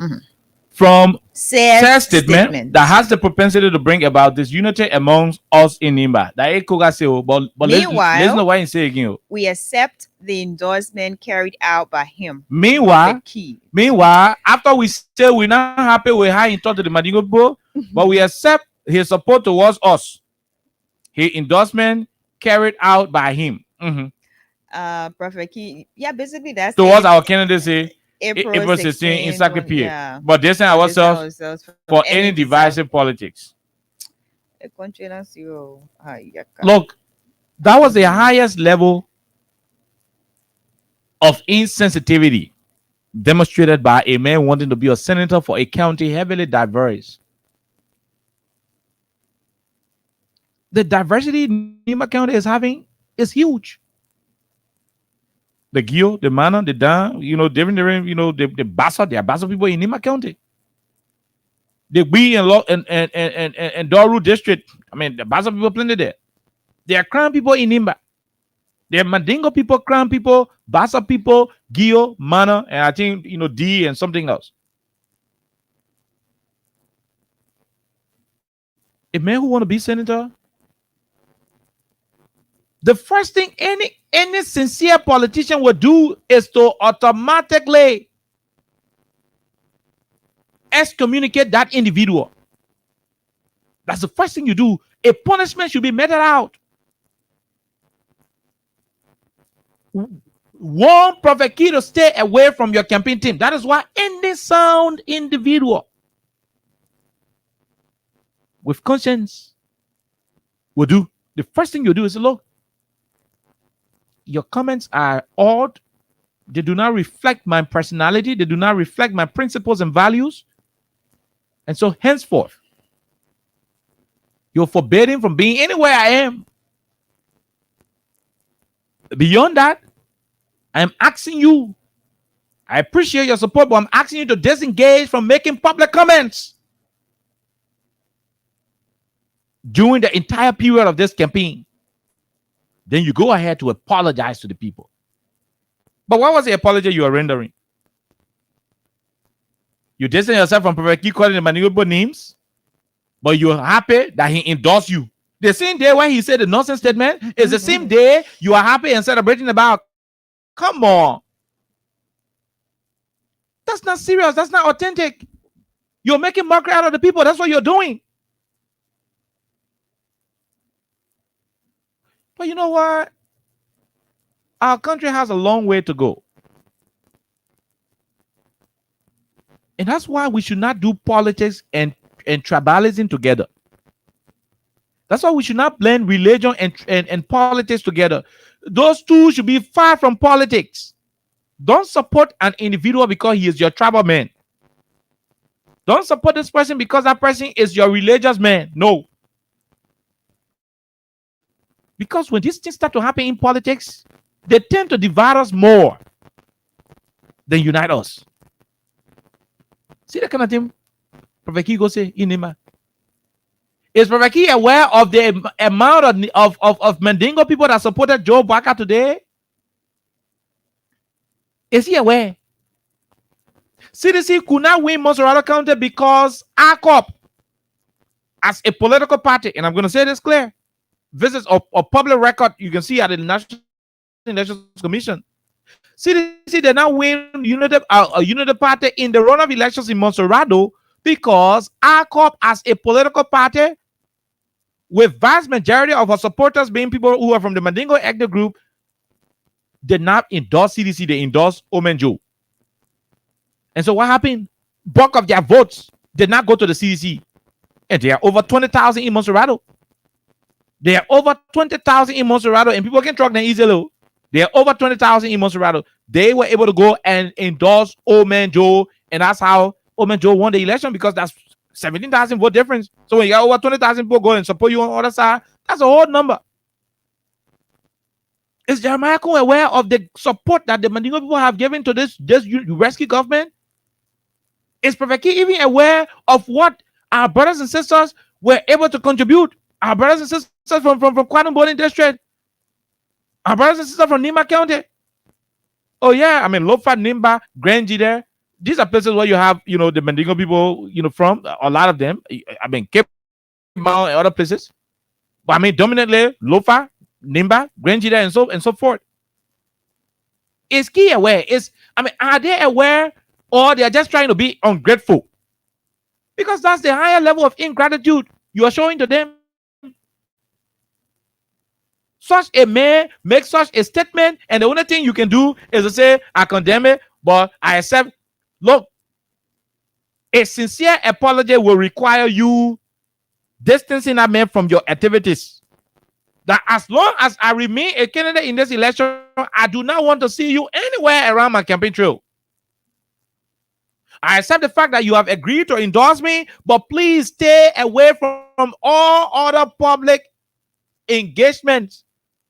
from said statement that has the propensity to bring about disunity amongst us in Nimba. But meanwhile, listen to what he say again. We accept the endorsement carried out by him. Meanwhile, after we say we're not happy with how he talked to the Mandingo Bro, but we accept his support towards us. His endorsement carried out by him. Prophet Key, yeah, basically that's towards our candidacy. April 16 encyclopedia. Yeah. But distance ourselves for any divisive politics. Look, that was the highest level of insensitivity demonstrated by a man wanting to be a senator for a county heavily diverse. The diversity Nema County is having is huge. The Gio, the Mana, the Dan, different, the Bassa, there are Bassa people in Nema County. The we and Doru district, I mean, the Bassa people plenty there. There are Crown people in Nimba. There are Mandingo people, Crown people, Bassa people, Gio, Mana, and I think, D and something else. A man who want to be senator, the first thing any sincere politician would do is to automatically excommunicate that individual. That's the first thing you do. A punishment should be meted out. Warn Prophet Key to stay away from your campaign team. That is why any sound individual with conscience will do. The first thing you do is look. Your comments are odd. They do not reflect my personality. They do not reflect my principles and values. And so henceforth, you're forbidden from being anywhere I am. Beyond that, I'm asking you, I appreciate your support, but I'm asking you to disengage from making public comments during the entire period of this campaign. Then you go ahead to apologize to the people. But what was the apology you are rendering? You distance yourself from Prophet Key calling the Manigobo names, but you're happy that he endorsed you. The same day when he said the nonsense statement is the same day you are happy and celebrating about. Come on. That's not serious. That's not authentic. You're making mockery out of the people. That's what you're doing. But you know what? Our country has a long way to go. And that's why we should not do politics and tribalism together. That's why we should not blend religion and politics together. Those two should be far from politics. Don't support an individual because he is your tribal man. Don't support this person because that person is your religious man. No. Because when these things start to happen in politics, they tend to divide us more than unite us. See that kind of thing Prophet Key go say in Nima? Is Prophet Key aware of the amount of Mandingo people that supported Joe Baka today? Is he aware? CDC could not win Monserrado County because ACOP, as a political party, and I'm going to say this clear, this is a public record you can see at the National Elections Commission. CDC did not win a unity party in the runoff elections in Monserrado because ACOP, as a political party, with vast majority of our supporters being people who are from the Mandingo ethnic group, did not endorse CDC. They endorsed Omenjo. And so what happened? Bulk of their votes did not go to the CDC. And there are over 20,000 in Monserrado. There are over 20,000 in Monserrado, and people can track them easily. There are over 20,000 in Monserrado. They were able to go and endorse Omenjo, and that's how Omenjo won the election, because that's 17,000 vote difference. So when you got over 20,000 people go and support you on the other side, that's a whole number. Is Jeremiah Kun aware of the support that the Mandingo people have given to this rescue government? Is Prophet Key even aware of what our brothers and sisters were able to contribute? Our brothers and sisters from Kwanum Boni District, our brothers and sisters from Nima County. Oh yeah, I mean Lofa, Nimba, Granji there. These are places where you have, the Mandingo people, from a lot of them. I mean Cape Mount and other places. But I mean dominantly Lofa, Nimba, Granji there, and so forth. Is Key aware? Are they aware, or they are just trying to be ungrateful? Because that's the higher level of ingratitude you are showing to them. Such a man makes such a statement, and the only thing you can do is to say, I condemn it, but I accept. Look, a sincere apology will require you distancing that man from your activities. That as long as I remain a candidate in this election, I do not want to see you anywhere around my campaign trail. I accept the fact that you have agreed to endorse me, but please stay away from all other public engagements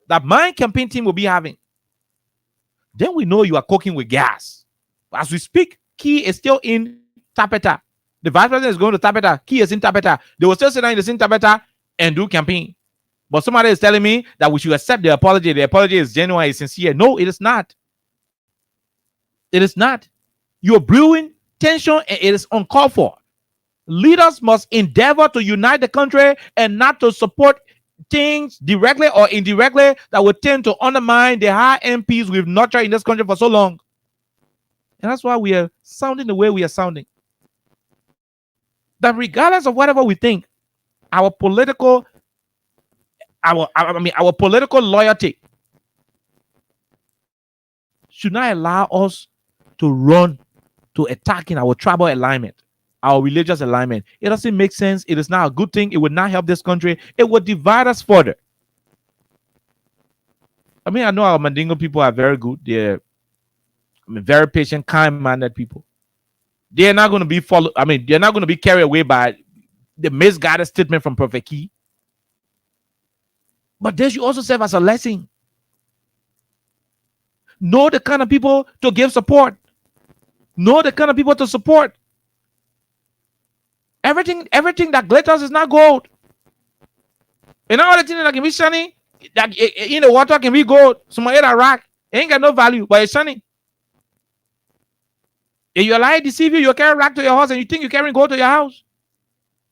that my campaign team will be having. Then we know you are cooking with gas. As we speak, Key is still in Tapeta. The vice president is going to Tapeta. Key is in Tapeta. They will still sit down in the same Tapeta and do campaign. But somebody is telling me that we should accept the apology. The apology is genuine, it's sincere. No, it is not. It is not. You're brewing tension, and it is uncalled for. Leaders must endeavor to unite the country and not to support things directly or indirectly that would tend to undermine the high MPs we've nurtured in this country for so long. And that's why we are sounding the way we are sounding. That regardless of whatever we think, our political loyalty should not allow us to run to attacking our tribal alignment, our religious alignment. It doesn't make sense. It is not a good thing. It would not help this country. It would divide us further. I mean, I know our Mandingo people are very good. They're very patient, kind-minded people. They're not going to be they're not going to be carried away by the misguided statement from Prophet Key. But they should also serve as a lesson. Know the kind of people to give support. Know the kind of people to support. Everything that glitters is not gold. And all the things that can be shiny, that in the water can be gold. Some of it are rock. It ain't got no value, but it's shiny. If your lie deceive you, you carry rock to your house and you think you're carrying gold to your house.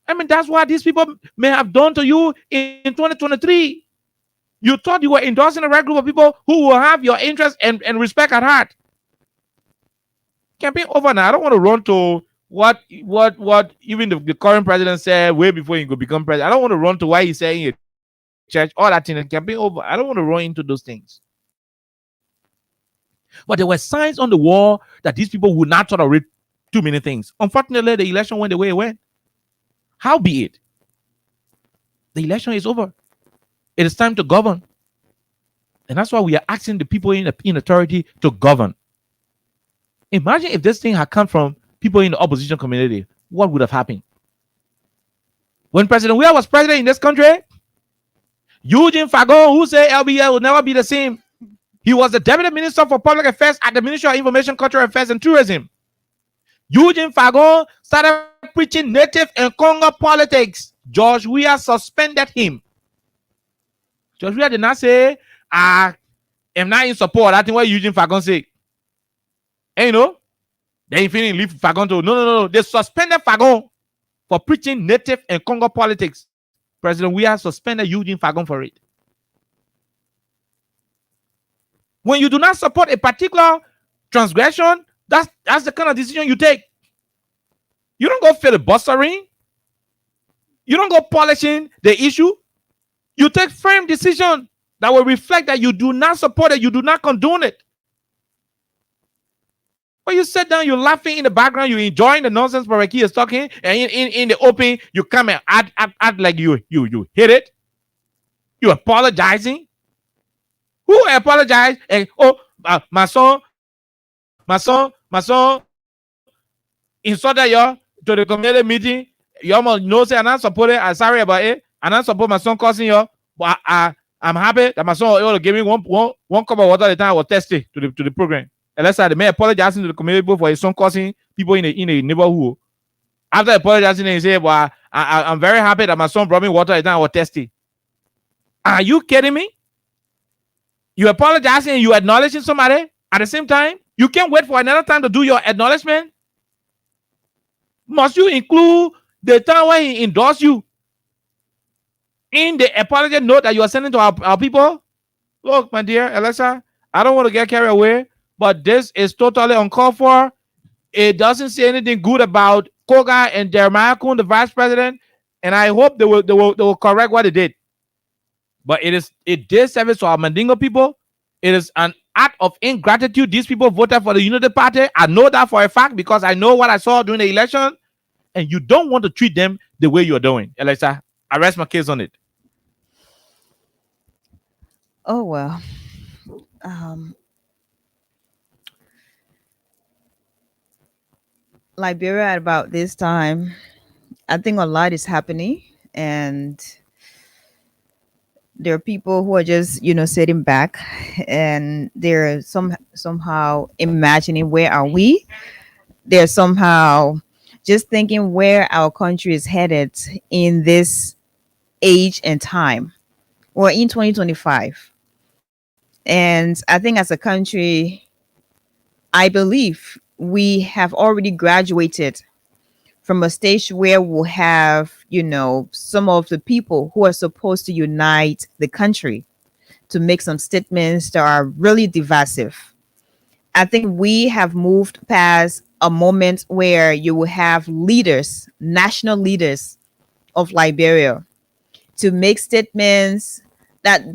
I mean, that's what these people may have done to you in 2023. You thought you were endorsing the right group of people who will have your interest and respect at heart. Campaign over now. I don't want to run to what even the current president said way before he could become president. I don't want to run to why he's saying in a church, all that thing, and campaign over. I don't want to run into those things. But there were signs on the wall that these people would not tolerate too many things. Unfortunately, the election went the way it went. How be it? The election is over. It is time to govern. And that's why we are asking the people in authority to govern. Imagine if this thing had come from people in the opposition community. What would have happened? When President Weah was president in this country, Eugene Fagon, who said LBL will never be the same, he was the Deputy Minister for Public Affairs at the Ministry of Information, Cultural Affairs, and Tourism. Eugene Fagon started preaching native and Congo politics. George Weah suspended him. George Weah did not say, I am not in support. I think what Eugene Fagon said. And you know, they finally leave Fagon to no. They suspended Fagon for preaching native and Congo politics. President Weah suspended Eugene Fagon for it. When you do not support a particular transgression, that's the kind of decision you take. You don't go filibustering. You don't go polishing the issue. You take firm decision that will reflect that you do not support it, you do not condone it. When you sit down, you're laughing in the background, you're enjoying the nonsense Baraki is talking, and in the open, you come and act like you hit it. You're apologizing. Who apologized? And my son insulted you to the community meeting. You almost know say I'm not supporting. I'm sorry about it. I'm not support my son causing you, but I'm happy that my son was able to give me one cup of water at the time I was thirsty to the program. And let's say the man apologizing to the community for his son causing people in the neighborhood. After apologizing, he said, "Well, I'm very happy that my son brought me water at the time I was thirsty." Are you kidding me? You apologizing and you acknowledging somebody at the same time? You can't wait for another time to do your acknowledgement? Must you include the time when he endorsed you in the apology note that you are sending to our people? Look, my dear Alexa, I don't want to get carried away, but this is totally uncalled for. It doesn't say anything good about Koga and Jeremiah Kun, the vice president, and I hope they will correct what they did. But it did service to our Mandingo people. It is an act of ingratitude. These people voted for the Unity Party. I know that for a fact because I know what I saw during the election. And you don't want to treat them the way you're doing. Alexa, I rest my case on it. Oh, well. Liberia at about this time, I think a lot is happening. And there are people who are just, sitting back and they're somehow imagining where are we. They're somehow just thinking where our country is headed in this age and time. We're in 2025. And I think as a country, I believe we have already graduated from a stage where we'll have, some of the people who are supposed to unite the country to make some statements that are really divisive. I think we have moved past a moment where you will have leaders, national leaders of Liberia, to make statements that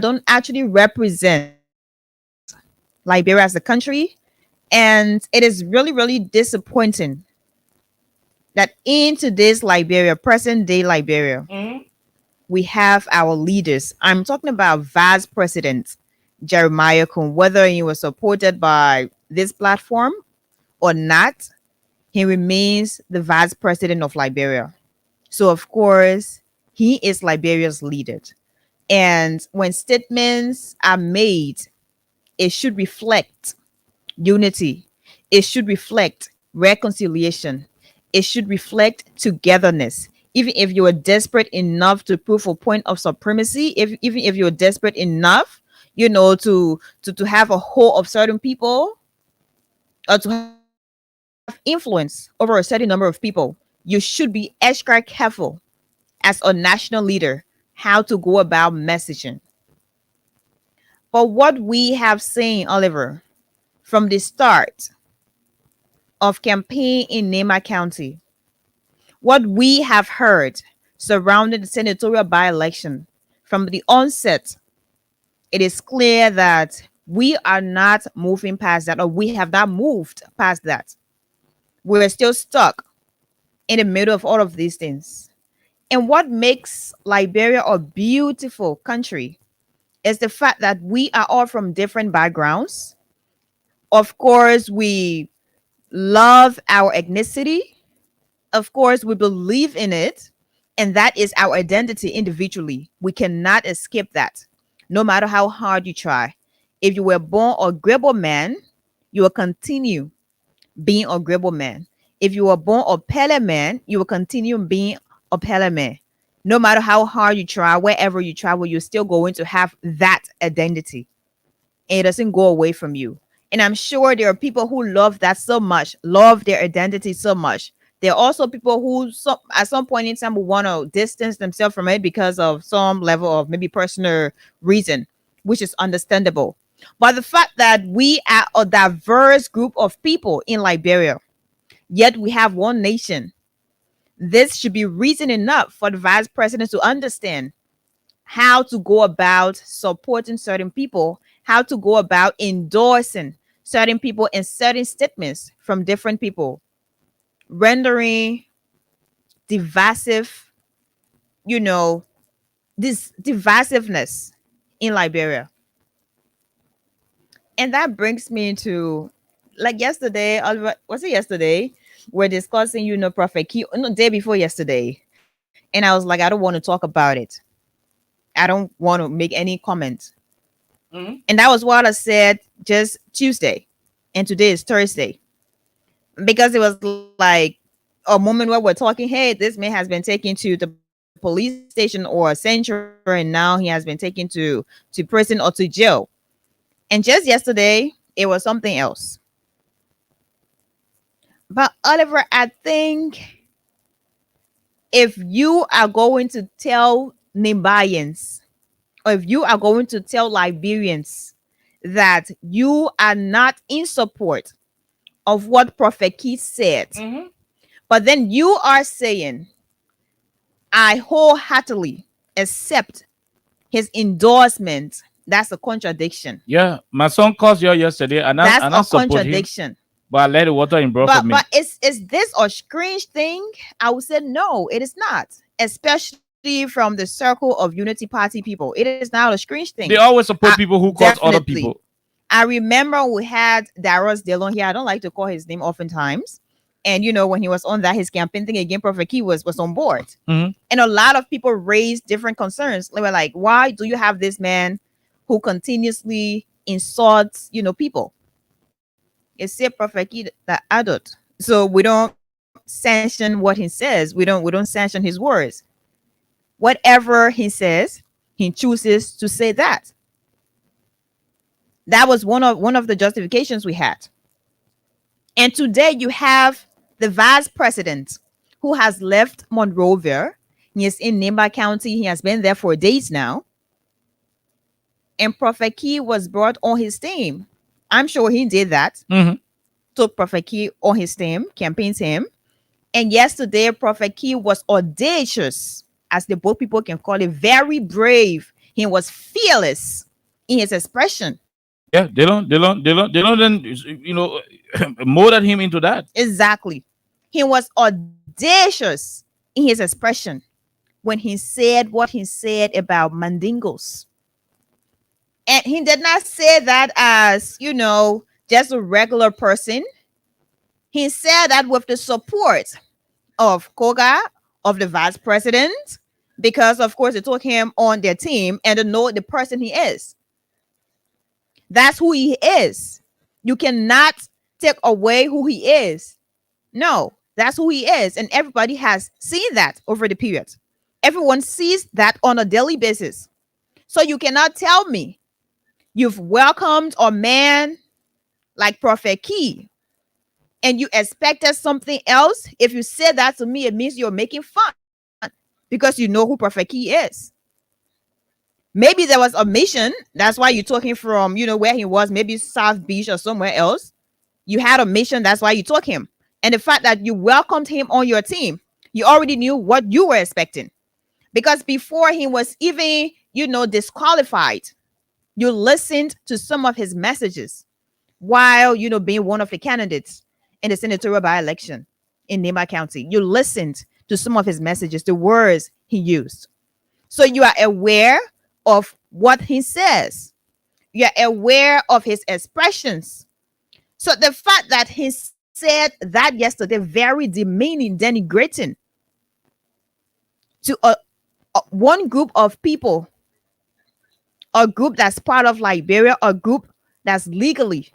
don't actually represent Liberia as a country. And it is really, really disappointing that in today's Liberia, present day Liberia, we have our leaders. I'm talking about Vice President Jeremiah Kun, whether he was supported by this platform or not, he remains the Vice President of Liberia. So, of course, he is Liberia's leader. And when statements are made, it should reflect unity. It should reflect reconciliation. It should reflect togetherness. Even if you are desperate enough to prove a point of supremacy, even if you're desperate enough, to have a hold of certain people or to have influence over a certain number of people, you should be extra careful as a national leader how to go about messaging. But what we have seen, Oliver, from the start of campaign in Nema County, what we have heard surrounding the senatorial by-election from the onset, it is clear that we are not moving past that, or we have not moved past that. We're still stuck in the middle of all of these things. And what makes Liberia a beautiful country is the fact that we are all from different backgrounds. Of course, we love our ethnicity. Of course, we believe in it. And that is our identity individually. We cannot escape that, no matter how hard you try. If you were born a Grebo man, you will continue being a Grebo man. If you were born a Pele man, you will continue being a Pele man. No matter how hard you try, wherever you travel, you're still going to have that identity. And it doesn't go away from you. And I'm sure there are people who love that so much, love their identity so much. There are also people who, at some point in time, will want to distance themselves from it because of some level of maybe personal reason, which is understandable. But the fact that we are a diverse group of people in Liberia, yet we have one nation, this should be reason enough for the vice president to understand how to go about supporting certain people, how to go about endorsing certain people and certain statements from different people, rendering divisive, this divisiveness in Liberia. And that brings me to, like, yesterday, Oliver, was it yesterday? We're discussing, Prophet Key, no, day before yesterday. And I was like, I don't want to talk about it. I don't want to make any comment. And that was what I said just Tuesday. And today is Thursday. Because it was like a moment where we're talking, hey, this man has been taken to the police station or a sanctuary, and now he has been taken to prison or to jail. And just yesterday, it was something else. But Oliver, I think if you are going to tell Nimbayans, or if you are going to tell Liberians that you are not in support of what Prophet Keith said, but then you are saying, I wholeheartedly accept his endorsement, that's a contradiction. Yeah, my son called you yesterday, and That's I a support him, contradiction. but I let the water in broth for me. But is this a strange thing? I would say no, it is not. Especially from the circle of Unity Party people, it is not a strange thing. They always support people who cause other Definitely. people. I remember we had Darius Dillon here. I don't like to call his name oftentimes. And when he was on that, his campaign thing again, Prophet Key was on board. Mhm. And a lot of people raised different concerns. They were like, why do you have this man who continuously insults, people? It's a Prophet Key that adult. So we don't sanction what he says. We don't sanction his words. Whatever he says, he chooses to say that. That was one of the justifications we had. And today you have the vice president who has left Monrovia. He is in Nimba County. He has been there for days now. And Prophet Key was brought on his team. I'm sure he did that. Took Prophet Key on his team, campaign team. And yesterday, Prophet Key was audacious, as the both people can call it, very brave. He was fearless in his expression. Yeah, they don't then molded him into that. Exactly. He was audacious in his expression when he said what he said about Mandingos. And he did not say that as, just a regular person. He said that with the support of Koga, of the vice president, because of course it took him on their team and to know the person he is. That's who he is. You cannot take away who he is. No, that's who he is. And everybody has seen that over the period. Everyone sees that on a daily basis. So you cannot tell me you've welcomed a man like Prophet Key and you expected something else, if you say that to me, it means you're making fun because you know who Prophet Key is. Maybe there was a mission. That's why you're talking from, where he was, maybe South Beach or somewhere else. You had a mission. That's why you took him. And the fact that you welcomed him on your team, you already knew what you were expecting. Because before he was even, disqualified, you listened to some of his messages while, being one of the candidates in the senatorial by-election in Nema County. You listened to some of his messages, the words he used. So you are aware of what he says. You're aware of his expressions. So the fact that he said that yesterday, very demeaning, denigrating to one group of people, a group that's part of Liberia, a group that's legally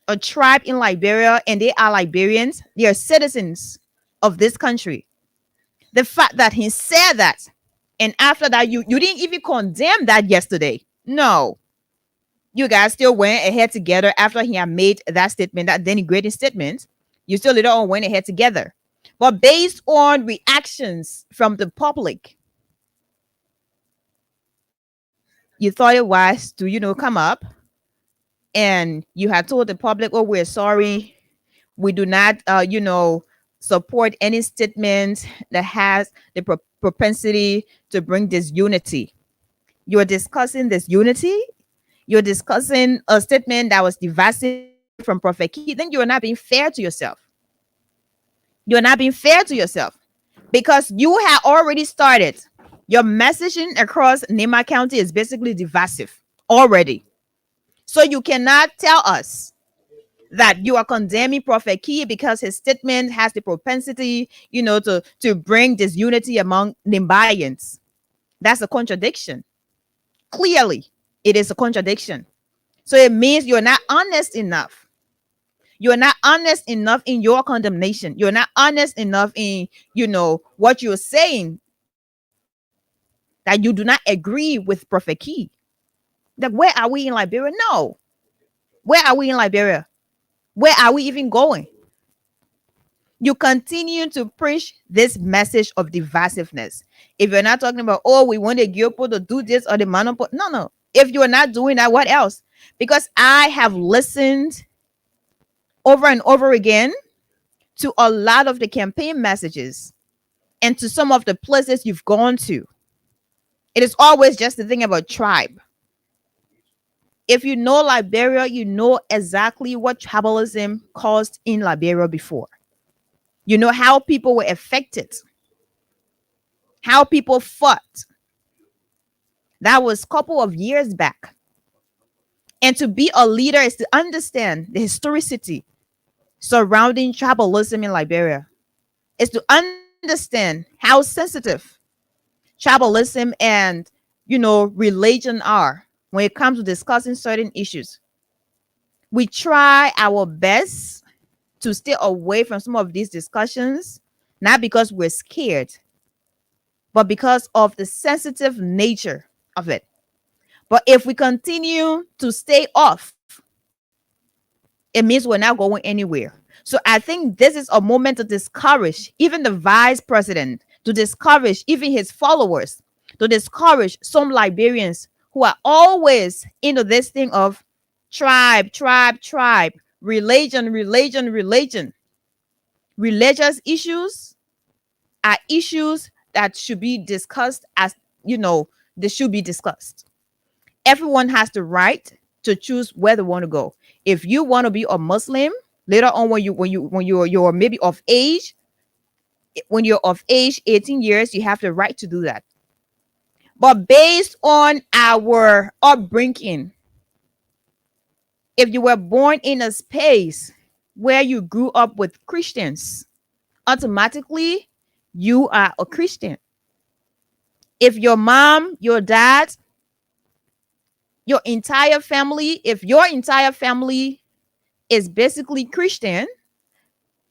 a tribe in Liberia, and they are Liberians, they are citizens of this country. The fact that he said that, and after that, you didn't even condemn that yesterday. No, you guys still went ahead together after he had made that statement, that denigrating statement. You still later on went ahead together. But based on reactions from the public, you thought it wise to, come up and you had told the public, oh, we're sorry. We do not, support any statement that has the propensity to bring disunity. You're discussing this unity. You're discussing a statement that was divisive from Prophet Key. Then you're not being fair to yourself. You're not being fair to yourself because you had already started. Your messaging across Nema County is basically divisive already. So you cannot tell us that you are condemning Prophet Key because his statement has the propensity, to bring disunity among Nimbayans. That's a contradiction. Clearly, it is a contradiction. So it means you're not honest enough. You're not honest enough in your condemnation. You're not honest enough in, what you're saying, that you do not agree with Prophet Key. Like, where are we in Liberia? No. Where are we in Liberia? Where are we even going? You continue to preach this message of divisiveness. If you're not talking about, oh, we want the Gyopo to do this or the Manopo. No. If you're not doing that, what else? Because I have listened over and over again to a lot of the campaign messages and to some of the places you've gone to. It is always just the thing about tribe. If you know Liberia, you know exactly what tribalism caused in Liberia before. You know how people were affected, how people fought. That was a couple of years back. And to be a leader is to understand the historicity surrounding tribalism in Liberia. Is to understand how sensitive tribalism and, religion are when it comes to discussing certain issues. We try our best to stay away from some of these discussions, not because we're scared, but because of the sensitive nature of it. But if we continue to stay off, it means we're not going anywhere. So I think this is a moment to discourage even the vice president, to discourage even his followers, to discourage some Liberians who are always into this thing of tribe, tribe, tribe, religion, religion, religion. Religious issues are issues that should be discussed as, they should be discussed. Everyone has the right to choose where they want to go. If you want to be a Muslim later on, when you're maybe of age, when you're of age, 18 years, you have the right to do that. But based on our upbringing, if you were born in a space where you grew up with Christians, automatically you are a Christian. If your mom, your dad, your entire family, if your entire family is basically Christian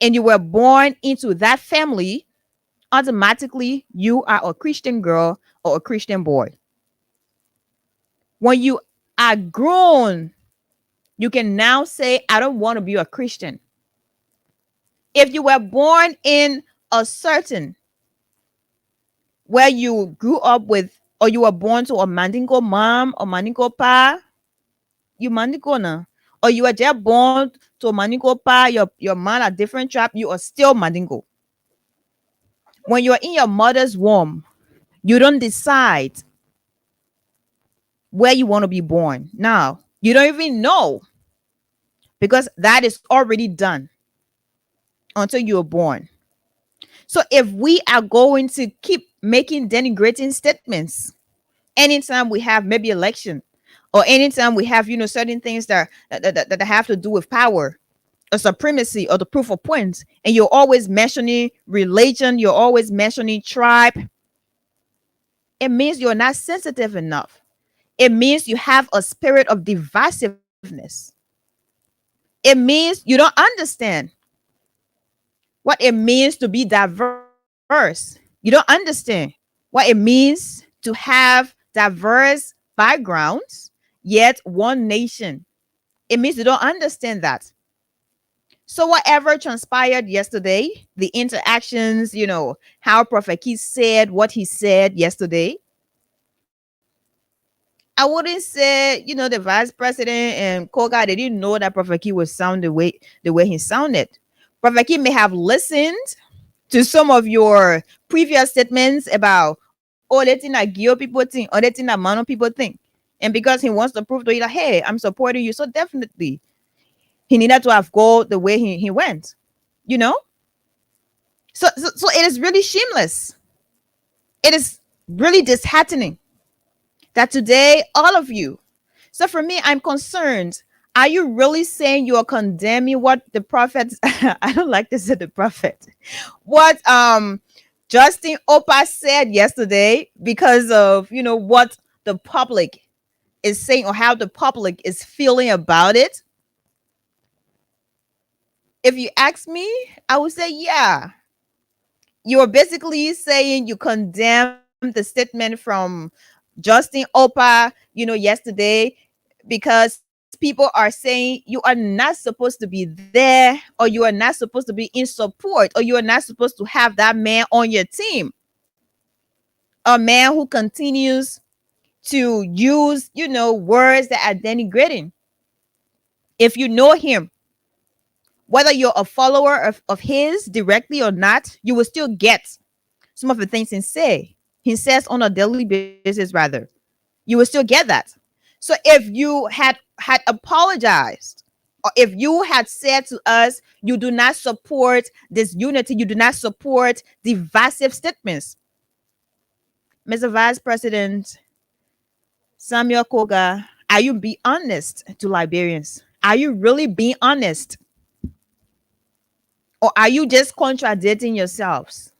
and you were born into that family, automatically you are a Christian girl or a Christian boy. When you are grown, you can now say, I don't want to be a Christian. If you were born in a certain where you grew up with, or you were born to a Mandingo mom or Mandingo pa, you Mandingo na. Or you were just born to a Mandingo pa, your mom a different tribe, you are still Mandingo. When you're in your mother's womb, you don't decide where you want to be born. Now, you don't even know because that is already done until you are born. So if we are going to keep making denigrating statements anytime we have maybe election or anytime we have, certain things that have to do with power or supremacy or the proof of points, and you're always mentioning religion, you're always mentioning tribe, it means you're not sensitive enough. It means you have a spirit of divisiveness. It means you don't understand what it means to be diverse. You don't understand what it means to have diverse backgrounds, yet one nation. It means you don't understand that. So whatever transpired yesterday, the interactions, how Prophet Keith said what he said yesterday, I wouldn't say, the vice president and Koga, they didn't know that Prophet Keith would sound the way he sounded. Prophet Keith may have listened to some of your previous statements about, letting that Gio people think, or letting that Mano people think. And because he wants to prove to you that, hey, I'm supporting you. So definitely he needed to have go the way he went, you know? So it is really shameless. It is really disheartening that today, all of you. So for me, I'm concerned. Are you really saying you are condemning what the prophet? I don't like to say the prophet. What Justin Opa said yesterday, because of what the public is saying or how the public is feeling about it. If you ask me, I would say, yeah. You're basically saying you condemn the statement from Justin Opa, yesterday, because people are saying you are not supposed to be there, or you are not supposed to be in support, or you are not supposed to have that man on your team. A man who continues to use, words that are denigrating. If you know him, whether you're a follower of his directly or not, you will still get some of the things he says on a daily basis, rather. You will still get that. So if you had apologized, or if you had said to us you do not support this unity, you do not support divisive statements, Mr. Vice President Samuel Koga, are you being honest to Liberians? Are you really being honest? Or are you just contradicting yourselves?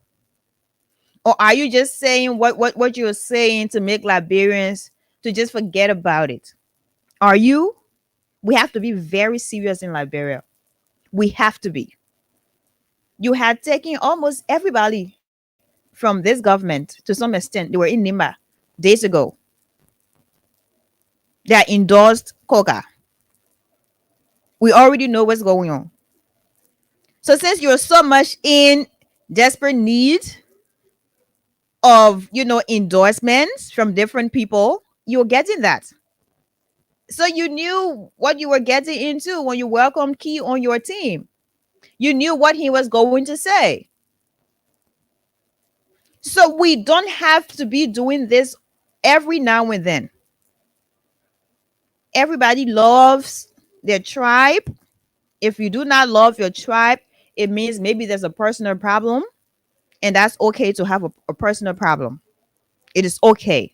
Or are you just saying what you're saying to make Liberians to just forget about it? Are you? We have to be very serious in Liberia. We have to be. You had taken almost everybody from this government to some extent. They were in Nimba days ago. They endorsed Koga. We already know what's going on. So since you're so much in desperate need of, endorsements from different people, you're getting that. So you knew what you were getting into when you welcomed Key on your team. You knew what he was going to say. So we don't have to be doing this every now and then. Everybody loves their tribe. If you do not love your tribe, it means maybe there's a personal problem, and that's okay to have a personal problem. It is okay.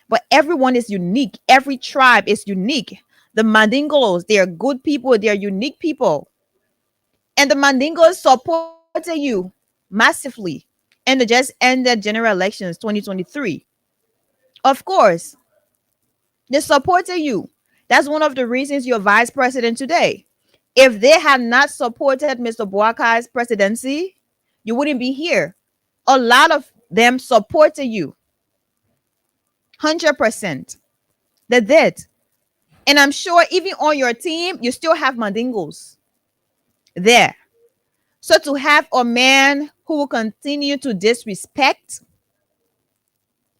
But everyone is unique. Every tribe is unique. The Mandingos, they are good people. They are unique people. And the Mandingos supported you massively and they just ended general elections 2023. Of course, they supported you. That's one of the reasons you're vice president today. If they had not supported Mr. Boakai's presidency, you wouldn't be here. A lot of them supported you. 100%. They did. And I'm sure even on your team, you still have Mandingos there. So to have a man who will continue to disrespect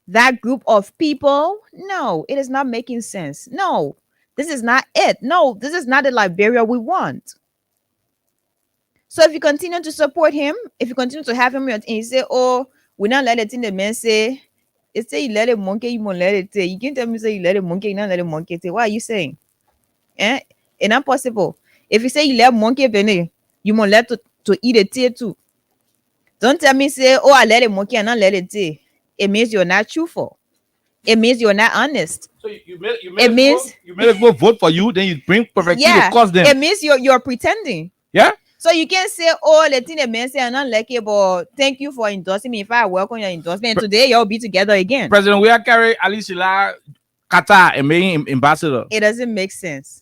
that group of people, no, it is not making sense. No, this is not it. No, this is not the Liberia we want. So if you continue to support him, if you continue to have him and you say, oh, we not let it in the man say, it's say you let it monkey, you won't let it say. You can't tell me say you let it monkey, you not let it monkey say. What are you saying? Eh? It's not possible. If you say you let monkey bene, you won't let to eat a tea too. Don't tell me say, oh, I let it monkey and not let it tea. It means you're not truthful. It means you're not honest. So you made It means you made us vote for you, then you bring perfect yeah, to cost them. it means you're pretending. Yeah. So you can't say, oh, the thing the man say I'm not like it, but thank you for endorsing me. If I welcome your endorsement, and today you'll be together again. President, we are carry Alisila Qatar and making him ambassador. It doesn't make sense.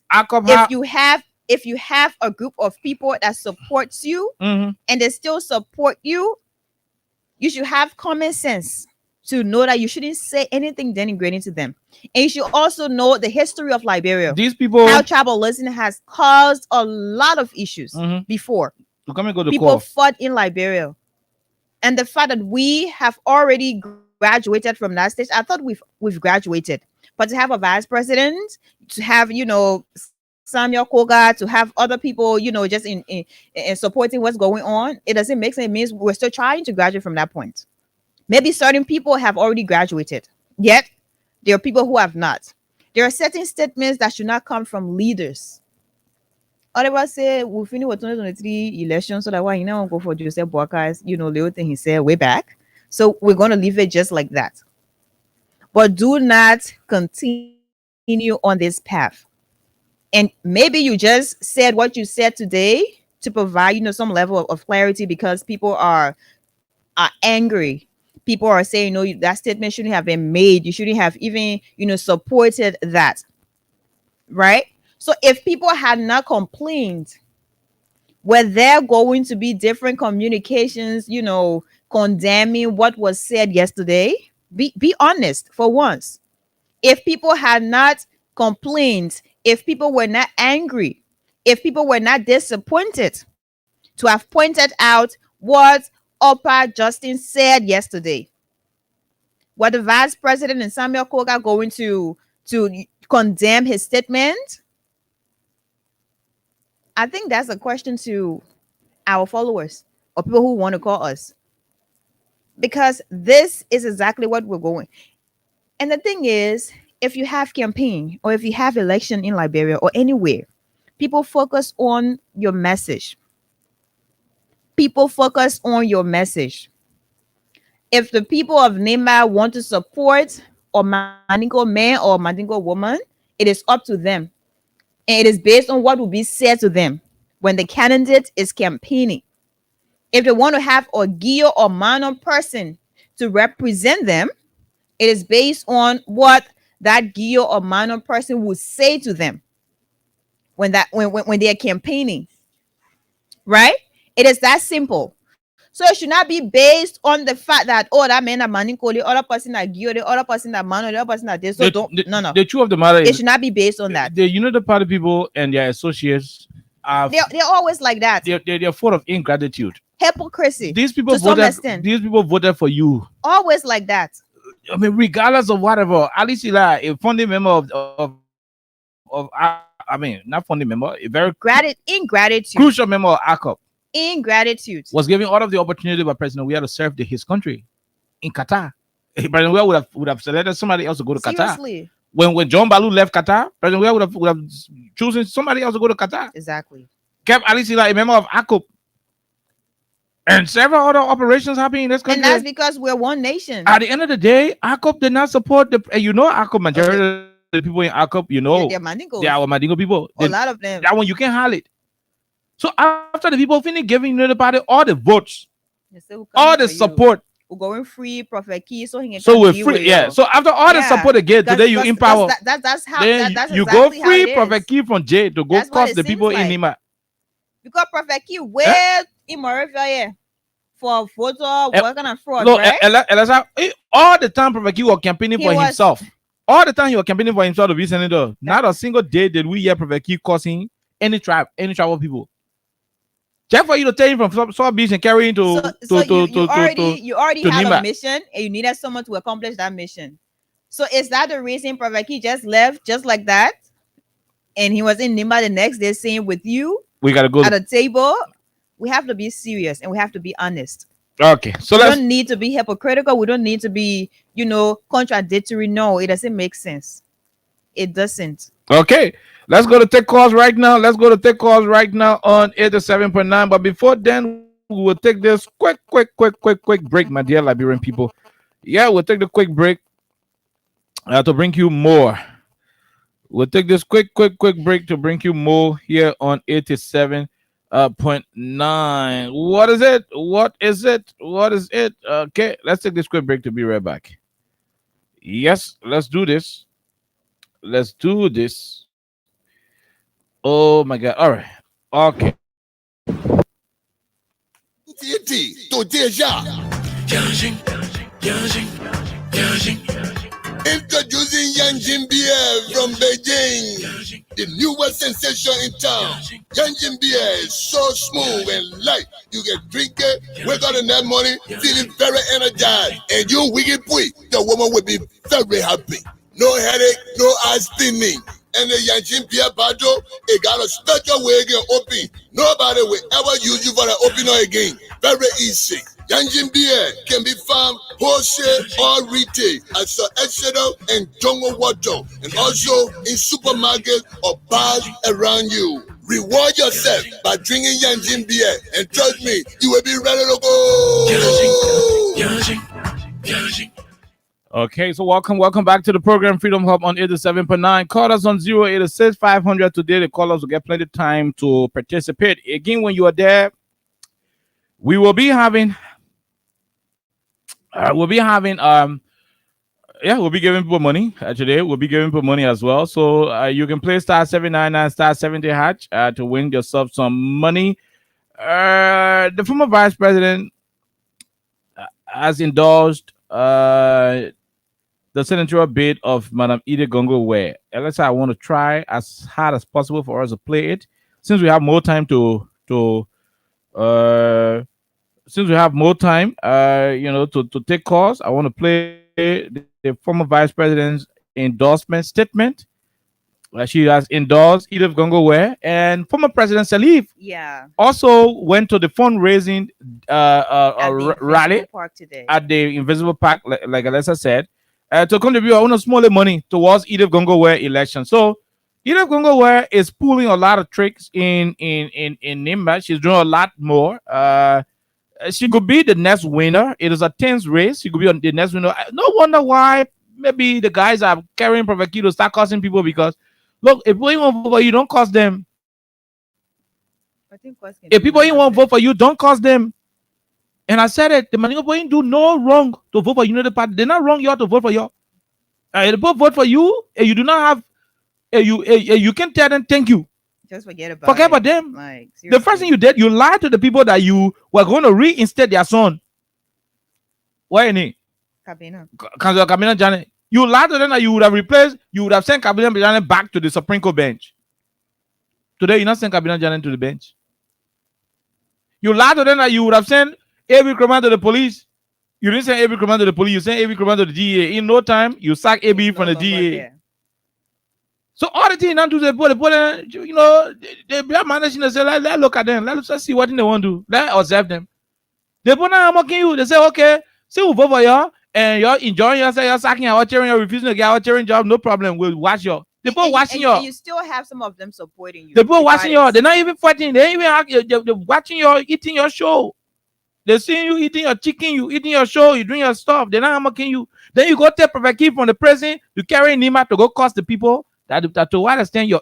If you have a group of people that supports you and they still support you, you should have common sense to know that you shouldn't say anything denigrating to them. And you should also know the history of Liberia. These people, how tribalism has caused a lot of issues before. People fought in Liberia. And the fact that we have already graduated from that stage, I thought we've graduated. But to have a vice president, to have, Samuel Koga, to have other people, just in supporting what's going on, it doesn't make sense. It means we're still trying to graduate from that point. Maybe certain people have already graduated, yet there are people who have not. There are certain statements that should not come from leaders. Oliver said, we'll finish with 2023 elections, so that why you now go for Joseph Boakar's, little thing he said way back. So we're going to leave it just like that. But do not continue on this path. And maybe you just said what you said today to provide, some level of clarity, because people are angry. People are saying, no, that statement shouldn't have been made. You shouldn't have even, supported that. Right? So if people had not complained, were there going to be different communications, condemning what was said yesterday? Be honest for once. If people had not complained, if people were not angry, if people were not disappointed, to have pointed out what Oprah Justin said yesterday, were the vice president and Samuel Koga going to condemn his statement? I think that's a question to our followers or people who want to call us, because this is exactly what we're going. And the thing is, if you have campaign or if you have election in Liberia or anywhere, people focus on your message. People focus on your message. If the people of Nema want to support or Mandingo man or Mandingo woman, it is up to them. And it is based on what will be said to them when the candidate is campaigning. If they want to have a Gio or Mano person to represent them, it is based on what that Gio or Mano person will say to them when they are campaigning. Right? It is that simple. So it should not be based on the fact that, oh, that man that Manikoli, the other person that Gio, the other person that Mano, the other person that this. So no. The truth of the matter is, it should not be based on that. The party people and their associates are they're always like that. They're full of ingratitude, hypocrisy. These people voted for you. Always like that. I mean, regardless of whatever, at least a founding member of not founding member, a very ingratitude, crucial member of ACOP. Ingratitude was given all of the opportunity by President we had to serve his country in Qatar. President we would have selected somebody else to go to Seriously? Qatar. When John Balu left Qatar, President we would have chosen somebody else to go to Qatar. Exactly. Kept Alice a member of ACOP. And several other operations happening in this country. And that's because we're one nation. At the end of the day, ACOP did not support ACOP majority of the people in ACOP, they're Mandingos. They are Mandingo people. A lot of them. That one you can't hide it. So after the people finish giving the party all the votes, all the support, we're going free, Prophet Key, so we're free. Yeah. So after all the support again, today you empower. That's how. That's you exactly go free how Prophet Key from J to go cross the people in Nima. Because Prophet Key where in Moravia for voter working on fraud, right? All the time Prophet Key was campaigning for himself. All the time he was campaigning for himself to be senator. Not a single day did we hear Prophet Key causing any tribal people. Check for you to take him from South Beach and carry him You already to had a Nima. mission and you needed someone to accomplish that mission. So is that the reason Prophet Key just left just like that? And he was in Nima the next day saying with you We gotta go. at a table. We have to be serious and we have to be honest. Okay, so We let's. don't need to be hypocritical. We don't need to be, contradictory. No, it doesn't make sense. It doesn't. Okay, let's go to take calls right now. Let's go to take calls right now on 87.9. But before then, we will take this quick break, my dear Liberian people. Yeah, we'll take the quick break to bring you more. We'll take this quick break to bring you more here on 87.9. What is it? What is it? What is it? Okay, let's take this quick break to be right back. Yes, let's do this. Let's do this. Oh my God. All right. Okay. Introducing Yanjin Beer from Beijing, the newest sensation in town. Yanjin Beer is so smooth and light. You can drink it, wake up in that morning, feeling very energized. And you wicked boy, the woman will be very happy. No headache, no eye spinning. And the Yanjin Beer bottle, it got a special way again open. Nobody will ever use you for the opener again. Very easy. Yanjin Beer can be found wholesale or retail at Sir Exeter and Jungle Water, and also in supermarkets or bars around you. Reward yourself by drinking Yanjin Beer, and trust me, you will be ready to go. Okay, so welcome back to the program Freedom Hub on 87.9. Call us on 086 500 today. The callers will get plenty of time to participate. Again, when you are there, we will be having we'll be giving people money today. We'll be giving people money as well. So you can play star 799 star 70 hatch to win yourself some money. The former vice president has endorsed the senatorial bid of Madam Ida Gongo Ware. Alexa, I want to try as hard as possible for us to play it. Since we have more time to take calls, I want to play the former vice president's endorsement statement. She has endorsed Edith Gongo Ware, and former President Salif also went to the fundraising rally at the Invisible Park, like Alexa said, to contribute a small money towards Edith Gongo Ware election. So Edith Gongo Ware is pulling a lot of tricks in Nimba. She's doing a lot more. She could be the next winner. It is a tense race. She could be the next winner. No wonder why maybe the guys are carrying Prophet Key to start costing people, because look, if people want to vote for you, don't cost them. If people want to vote for you, don't cost them. And I said it, the Maningo boy do no wrong to vote for Unity Party. They're not wrong you have to vote for you. If people vote for you and you do not have you can tell them thank you. Just forget about them. Like, the first thing you did, you lied to the people that you were going to reinstate their son. Why any? Kabina. Councilor Kabina Janet. You lied to them that you would have sent Kabina Janet back to the Supreme Court bench. Today, you not sent Kabina Janet to the bench. You lied to them that you would have sent every criminal to the police. You didn't send every criminal to the police. You sent every criminal to the DA. In no time, you sack AB from the DA. So all the things not do the they be managing to say, let's look at them. Let's see what they want to do. Let's observe them. They put on mocking you. They say, okay, see we vote for y'all and you're enjoying yourself, you're sacking our cheering, you're refusing to get our cheering job, no problem. We'll watch y'all. They both watching y'all. You still have some of them supporting you. They both watching y'all. They're not even fighting. They ain't even they're watching y'all eating your show. They're seeing you eating your chicken, you eating your show, you doing your stuff. They're not mocking you. Then you go take Prophet Key from the prison to carry Nima to go cost the people. That to what extent your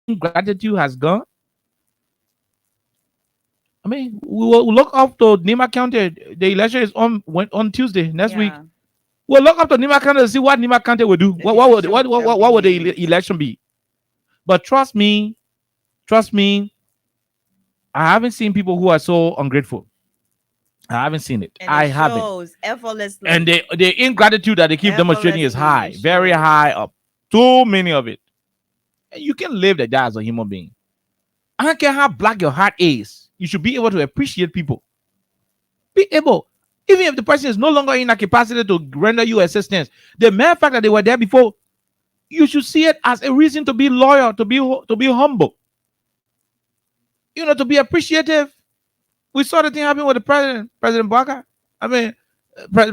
ingratitude has gone. I mean, we'll look up to Nima County. The election is on Tuesday next week. We'll look up to Nima County to see what Nima County will do. What would the election be? But trust me, I haven't seen people who are so ungrateful. I haven't seen it. I haven't. Effortlessly. And the ingratitude that they keep demonstrating is high, very high up. Too many of it. And you can live like that as a human being. I don't care how black your heart is. You should be able to appreciate people. Be able, even if the person is no longer in a capacity to render you assistance, the mere fact that they were there before, you should see it as a reason to be loyal, to be humble, to be appreciative. We saw the thing happen with the President Barker. I mean,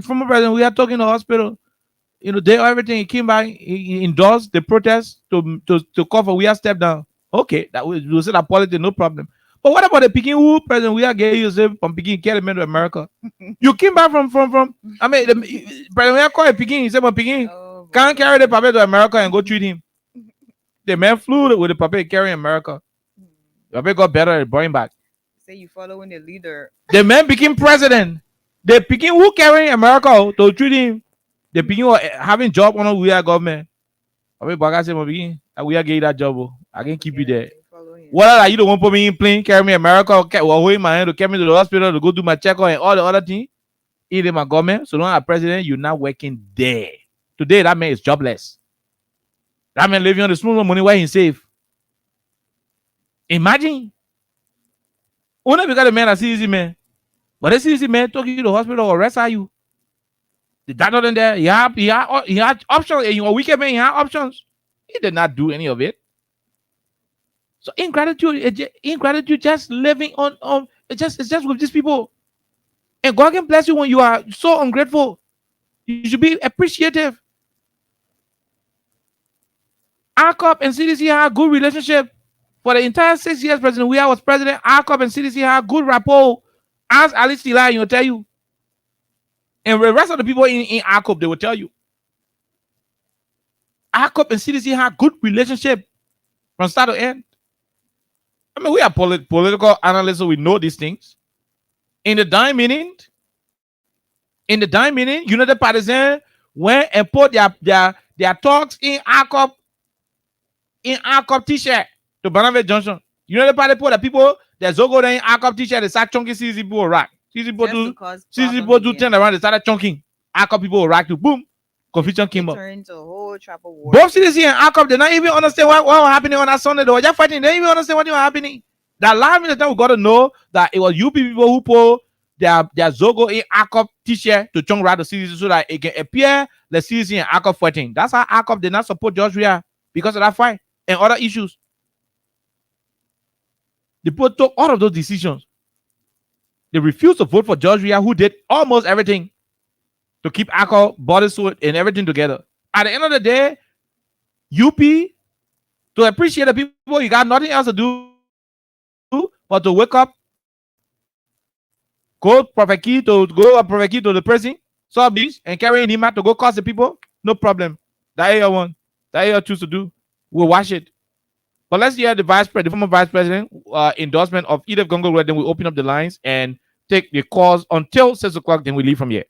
former president, we are talking the hospital. They everything. He came by, he endorsed the protest to call for we are step down. Okay, that we say that politics, no problem. But what about the Peking who president we are getting yourself from Peking carry men to America? You came back from I mean the president we are calling Peking, he said but Peking can't carry the paper to America and go treat him. The man flew with the paper carrying America. The paper got better at bringing back. Say you following the leader. The man became president. The Peking who carrying America to treat him. The Peking having job on we are government. I mean, Baga said, we are getting that job. I can keep you there. What are you the one put me in plane, carry me America, or hold my hand to carry me to the hospital to go do my checkup and all the other things? It in my government. So long as president, you're not working there. Today, that man is jobless. That man living on the small money where he's safe. Imagine. Only because the man is easy man. But this easy man took you to the hospital or arrest you. The doctor in there, he had options. And you a wicked man, he had options. He did not do any of it. So ingratitude, just living on it's just with these people. And God can bless you when you are so ungrateful. You should be appreciative. ARCOP and CDC had a good relationship. For the entire 6 years President Weah was president, ARCOP and CDC had good rapport. Ask Alice Tila, he'll tell you. And the rest of the people in ARCOP, they will tell you. ARCOP and CDC had good relationship from start to end. I mean, we are political analysts, so we know these things. In the dying meaning, United Partisans went and put their talks in ARCOP t-shirt to Barnabas Johnson. United Party put the people that Zogo there in ARCOP t-shirt, they start chunking CZ people rack. CZ people do turn around, they started chunking. ARCOP people rack to boom. Confusion came up. Into a whole trap of war. Both CDC and ARCOP, they not even understand what was happening on that Sunday. They were just fighting. They didn't even understand what was happening. That live in the time we got to know that it was UP people who pulled their Zogo in ARCOP t-shirt to chung around the CDC so that it can appear the CDC and ARCOP fighting. That's how ARCOP did not support George Weah because of that fight and other issues. The people took all of those decisions. They refused to vote for George Weah, who did almost everything to keep ARCOP, bodysuit, and everything together. At the end of the day, UP, to appreciate the people, you got nothing else to do but to wake up, go to the prison, solve this, and carry him out to go cause the people. No problem. That is your one. That is your choose to do. We'll watch it. But let's hear the former vice president endorsement of Edith Gongo. Then we open up the lines and take the calls until 6 o'clock. Then we leave from here.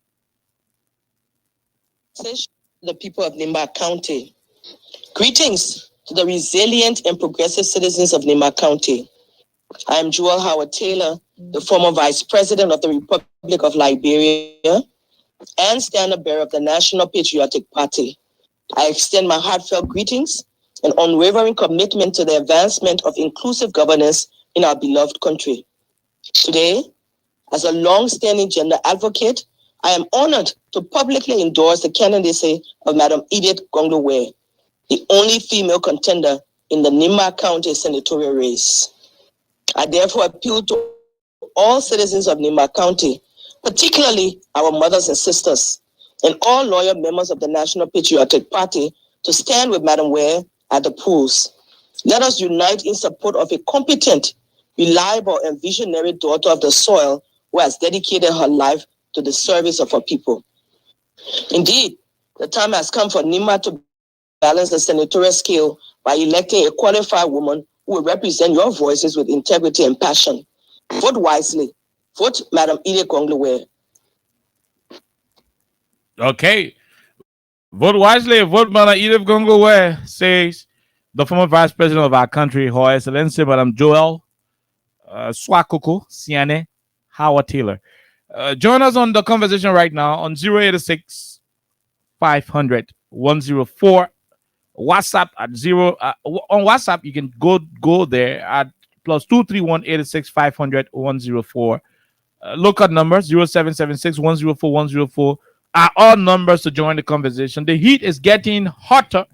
The people of Nimba County. Greetings to the resilient and progressive citizens of Nimba County. I am Joel Howard Taylor, the former vice president of the Republic of Liberia and standard bearer of the National Patriotic Party. I extend my heartfelt greetings and unwavering commitment to the advancement of inclusive governance in our beloved country. Today, as a long-standing gender advocate, I am honored to publicly endorse the candidacy of Madam Edith Gonglo-Weah, the only female contender in the Nimba County senatorial race. I therefore appeal to all citizens of Nimba County, particularly our mothers and sisters, and all loyal members of the National Patriotic Party to stand with Madam Weah at the polls. Let us unite in support of a competent, reliable, and visionary daughter of the soil who has dedicated her life to the service of our people. Indeed, the time has come for Nimba to balance the senatorial scale by electing a qualified woman who will represent your voices with integrity and passion. Vote wisely. Vote Madam Edith Gonglo-Weah. Okay. Vote wisely. Vote Madam Edith Gonglo-Weah, says the former vice president of our country, Her Excellency Madam Joel Swakoko Siane Howard Taylor. Join us on the conversation right now on 086 500 104. WhatsApp at 0. On WhatsApp, you can go there at plus 231-86-500-104. Local numbers 0776-104-104 are all numbers to join the conversation. The heat is getting hotter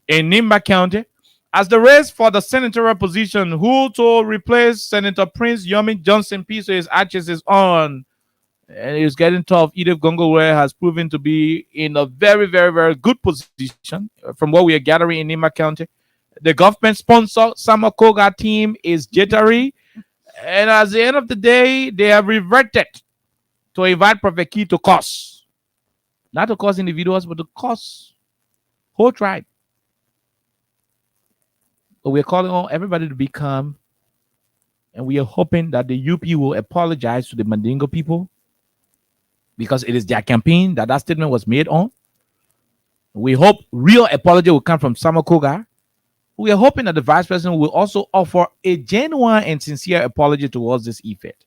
in Nimba County as the race for the senatorial position who to replace Senator Prince Yomi Johnson Piso his arches is on. And it's getting tough. Edith Gongolwe has proven to be in a very, very, very good position from what we are gathering in Nimba County. The government sponsor Samakoga team is jittery. And at the end of the day, they have reverted to invite Prophet Key to cause. Not to cause individuals, but to cause whole tribe. But we're calling on everybody to be calm. And we are hoping that the UP will apologize to the Mandingo people because it is their campaign that statement was made on. We hope real apology will come from Samakoga. We are hoping that the vice president will also offer a genuine and sincere apology towards this effect.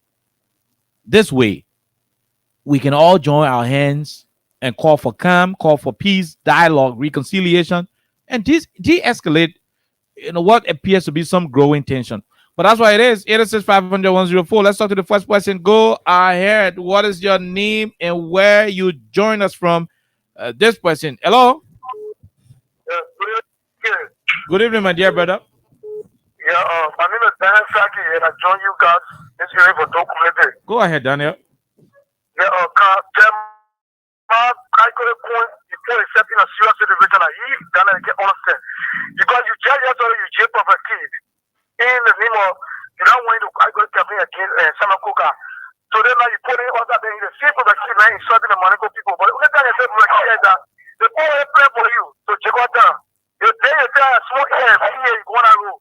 This way, we can all join our hands and call for calm, call for peace, dialogue, reconciliation, and de-escalate what appears to be some growing tension. But that's why it is 86500-104. Let's talk to the first person. Go ahead. What is your name and where you join us from? This person. Hello. Good evening, my dear brother. Yeah, my name is Daniel Saki, and I join you guys this year for documentary. Go ahead, Daniel. Yeah, I could have point before accepting a serious situation like he done it get understand. Because you just yesterday you jail of a kid in the name of you don't want to I go to campaign against Samakuka. So then now you put it all that in the same of the kid man insulting the Monaco people. But the time you say for the kid that the poor pray for you to check out down. You say you say a small air here you wanna go.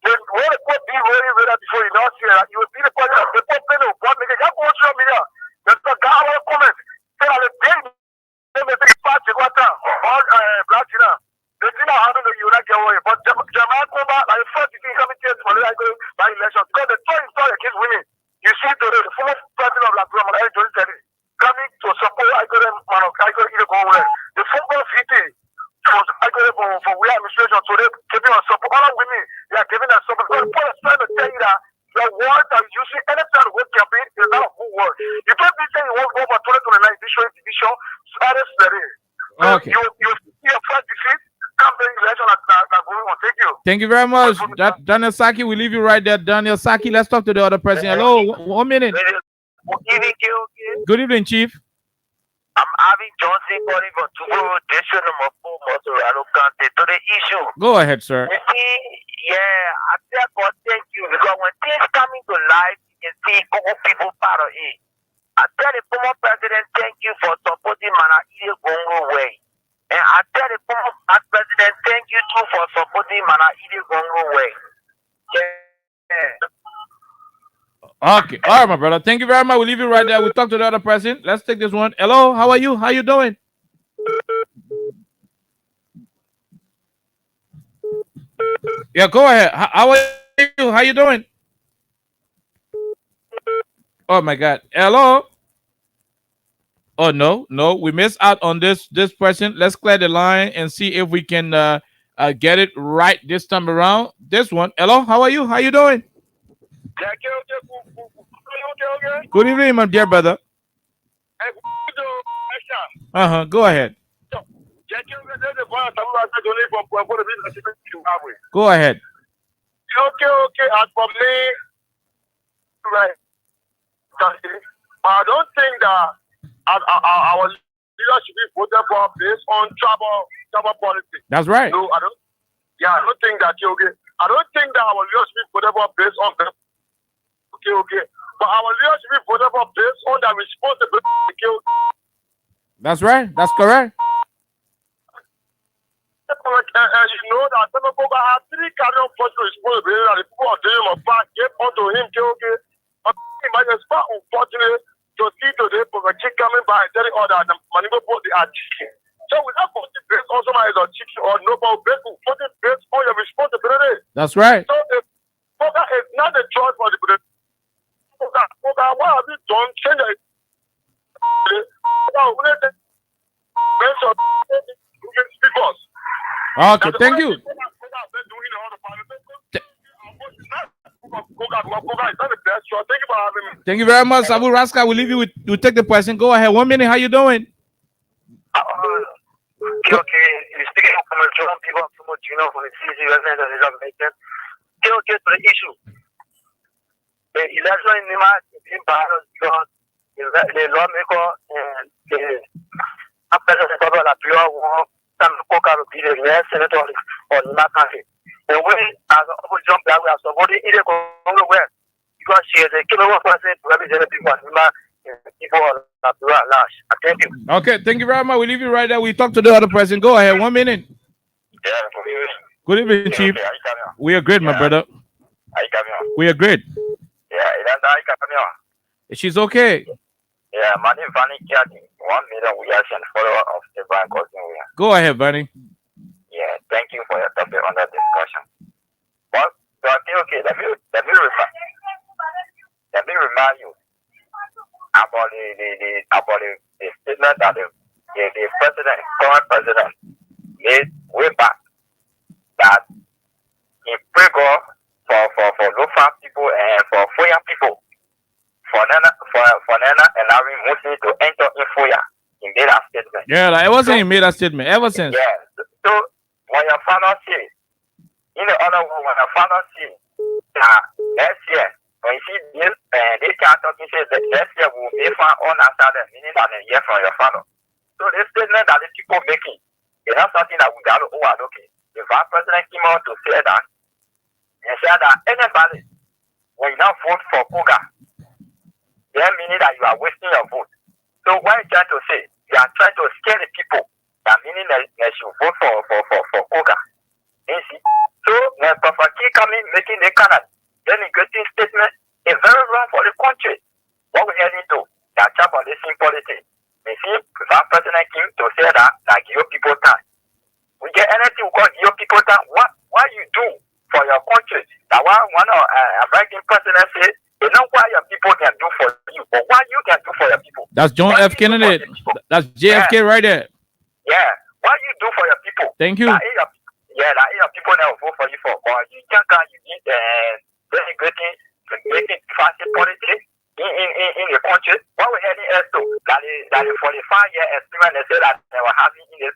The way the poor be very before you don't see that you will be the point of the poor people what make it go show me there. That's the guy will comment. Say that the day they take part to what all black they did not handle the United away, but Jamal Kumba, like first you think coming to by election because the choice is against women. You see today the former president of La Grama, coming to support I got either go away. The football city I got for we administration today giving us support. All women they are giving us support. So the point is trying to tell you that the word that you see anytime the word campaign is not a good word. You can't be saying you want to go for 2029 division, status steady. Okay. You see a first defeat. Thank you very much. Daniel Saki, we leave you right there. Daniel Saki, let's talk to the other person. Hello, 1 minute. Good evening, Chief. I'm having Johnson calling for Tugo District number 4, Motorado County to the issue. Go ahead, sir. You see, I tell God thank you because when things come into life, you can see people part of it. I tell the former president thank you for supporting Mana Ide Gongo way. And I tell the former president, thank you too for supporting Mana Ide Gongo way. Yeah. Okay. All right, my brother. Thank you very much. We'll leave you right there. We'll talk to the other person. Let's take this one. Hello, how are you? How you doing? Yeah, go ahead. How are you? How you doing? Oh, my God. Hello? Oh, no. We missed out on this person. Let's clear the line and see if we can get it right this time around. This one. Hello, how are you? How you doing? Good evening, my dear brother. Go ahead. Go ahead. Okay. As for me, right. I don't think that our leaders should be voted for based on tribal politics. That's right. No, I don't. Yeah, I don't think that. Okay. I don't think that our leaders should be voted for based on them. Okay. But our leaders should be voted for based on the responsibility. That's right. That's correct. You know that some people have 3 carry-on personal responsibility that the people are doing of back gave onto him. Okay. Imagine it's not unfortunate to see today Chick coming by and telling all that the money go put the chicken. So without voting based on somebody is a chicken or no voting based on your responsibility. That's right. So if it's not a choice for the president. What have you done? Change it. Okay, thank you. Thank you very much, Abu Raska. We'll leave you with. We'll take the person. Go ahead. 1 minute. How you doing? Okay, you speaking from a John people from what you know from the CC resident of the Jamaican. Okay, to the issue. The election in Nima in Bahrain because the lawmaker and the president of the Bureau want some Koka to be the next senator of Nima country. And when as a jump that we have somebody either go nowhere because she is a killer person to represent the people of Nima. Thank you. Okay, thank you very much. We leave you right there. We talk to the other person. Go ahead. 1 minute. Yeah, good evening, Chief. We are great, my brother. We are great. Yeah, She's okay. Yeah, my name is Vanny Kiadi. 1 million we are follower of the bank. Go ahead, Vanny. Yeah, thank you for your topic on that discussion. But okay, let me remind you about the statement that the current president made way back that he prayed God for local people and for Foya people for Nana allowing Muslims to enter in Foya. He made that statement. Yeah, like, ever since he made that statement, ever since. Yeah. So when your father say, in the other one, when your father say that next year. When you see this can't talk, he says that next year will be found on after the meaning than a year from your father. So this statement that the people making is not something that we got to overlook. The vice president came out to say that and said that anybody, when you now vote for Koga, then meaning that you are wasting your vote. So what are you trying to say? You are trying to scare the people, that meaning that you should vote for Koga. You see? So when Papa Key coming making the Canada, then the great statement is very wrong for the country. What we heading to? That chap on this politics. You see, that president came to say that give people time. We get anything we call give people time. What you do for your country? That one of American president said, you know what your people can do for you, but what you can do for your people. That's John F. Kennedy. That's JFK right there. Yeah. What you do for your people. Thank you. That your people that will vote for you for. But you can't you need very great thing to make it fast politics in the country. What we heading else to that is 45-year experiment they said that they were having in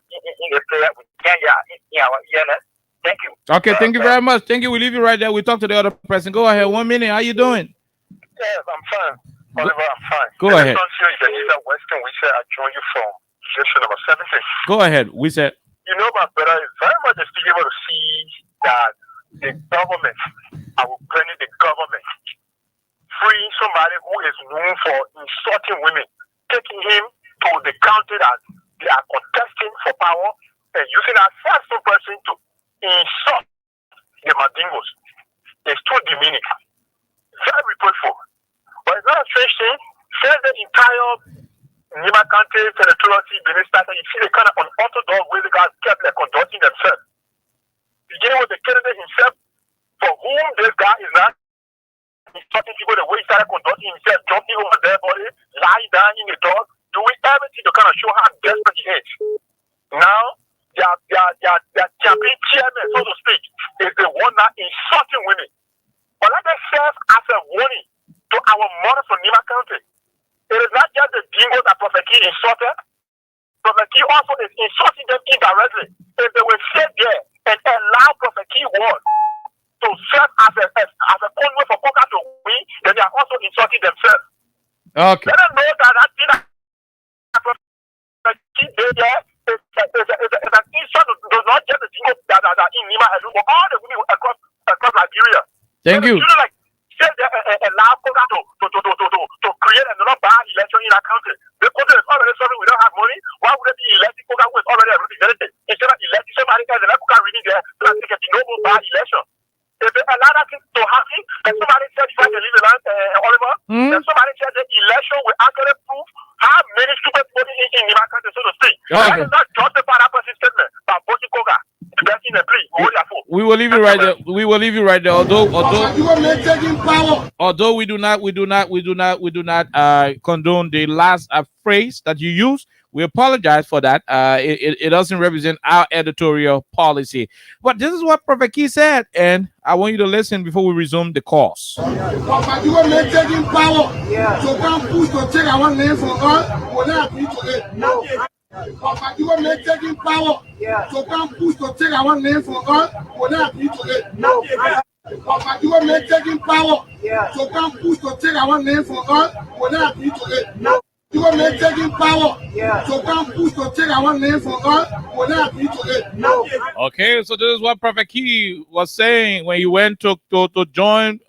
the player with Kenya in our ENS. Thank you. Okay, thank you very much. Thank you. We leave you right there. We talk to the other person. Go ahead. 1 minute. How you doing? Yes, I'm fine. Oliver, I'm fine. Go ahead. Western, we say I join you from section number 17. Go ahead. We said. You know, my brother is very much still able to see that the government, I will bring the government, freeing somebody who is known for insulting women, taking him to the county that they are contesting for power and using a certain person to insult the Mandingos. It's too demeaning. Very reproachful. But it's not a strange thing. Since the entire Nima County territorial Benin started, you see the kind of unorthodox way the guys kept conducting themselves. Beginning with the candidate himself, for whom this guy is not insulting people the way he started conducting himself, jumping over their body, lying down in the door, doing everything to kind of show how desperate he is. Now, their campaign chairman, so to speak, is the one that insulting women. But let us serve as a warning to our mothers from Nima County. It is not just the dingo that Prophet Key insulted. Prophet Key also is insulting them indirectly. If they will sit there and allow Prophet Key word to serve as a conduit for Koka to win, then they are also insulting themselves. Okay. Let them know that thing that Prophet Key did there is an insult to not just the dingo that are in Nima alone, but all the women across Nigeria. Thank you. Like, say they allow Koka to create another bad election in our country. The country is already sorry we don't have money. Why would they be electing Koka who is already represented? Instead of electing somebody else, they let Koka really there so that they can no more bad election. If they allow that thing to happen, and somebody said if I can leave the land, Oliver, and somebody said the election will actually prove how many stupid people in Nima country, so to speak. That is not justify that person's statement by voting Koka. We will leave you right there. We will leave you right there. Although we do not condone the last phrase that you use. We apologize for that. It doesn't represent our editorial policy. But this is what Prophet Key said, and I want you to listen before we resume the course. But you were taking power. So come push to take our name from us. Will not agree to it. No. But you were taking power. So come push to take our name from us. Will not agree to it. No. But you were taking power. So come push to take our name from us. Will not agree to it. No. You were taking power. So come push to take our name from us. Will not agree to it. No. Okay, so this is what Prophet Key was saying when he went to join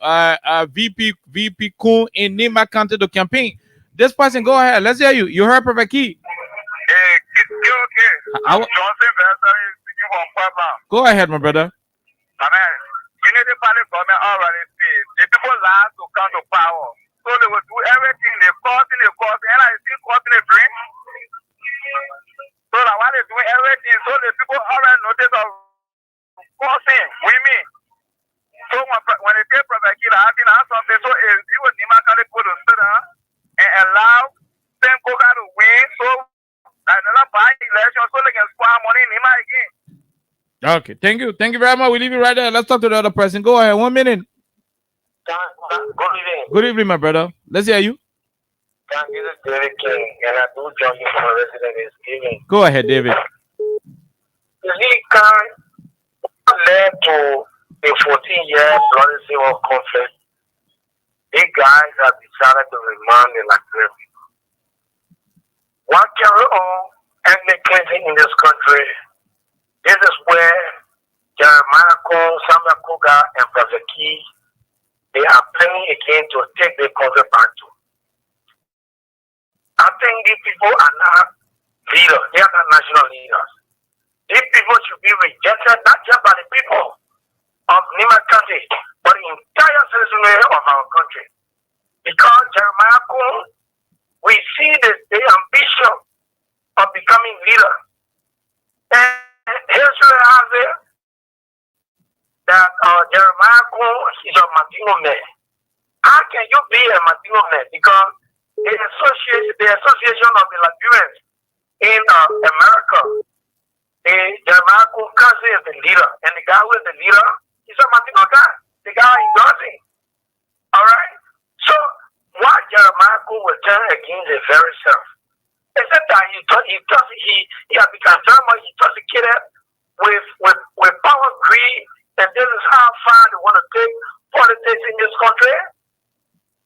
VP Kun in Nima County to campaign. This person, go ahead. Let's hear you. You heard Prophet Key. Go ahead, my brother. Amen. Unity Party government already said the people lie to come to power. So they will do everything they causing, and I still causing a dream. So that while they do everything, so the people already notice of causing women. So when they take Prophet Kid, I think that's something. So if you would Nimakali go to sit down and allow them go to win, so another by election, so they can spend money in Nima again. Okay, thank you. Thank you very much. We leave you right there. Let's talk to the other person. Go ahead. 1 minute. Good evening. Good evening, my brother. Let's hear you. This is David King, and I do join you for resident is giving. Go ahead, David. You see, can led to a 14-year bloody civil conflict. These guys have decided to remand the Nigerian people. What carry on ethnic cleansing in this country? This is where Jeremiah Cole, Samuel Koga, and Prophet Key, they are playing again to take the country back to. I think these people are not leaders. They are not national leaders. These people should be rejected not just by the people of Nima County, but the entire citizenry of our country. Because Jeremiah Cole, we see the ambition of becoming leader. And history has it that Jeremiah Cole is a Matino man. How can you be a Matino man? Because the association of the Liberians in America, Jeremiah Cole cousin is the leader, and the guy who is the leader is a Matino guy. The guy endorsing. All right. So what Jeremiah Cole will turn against the very self. Except that he has become very much intoxicated with power greed, and this is how far they want to take politics in this country.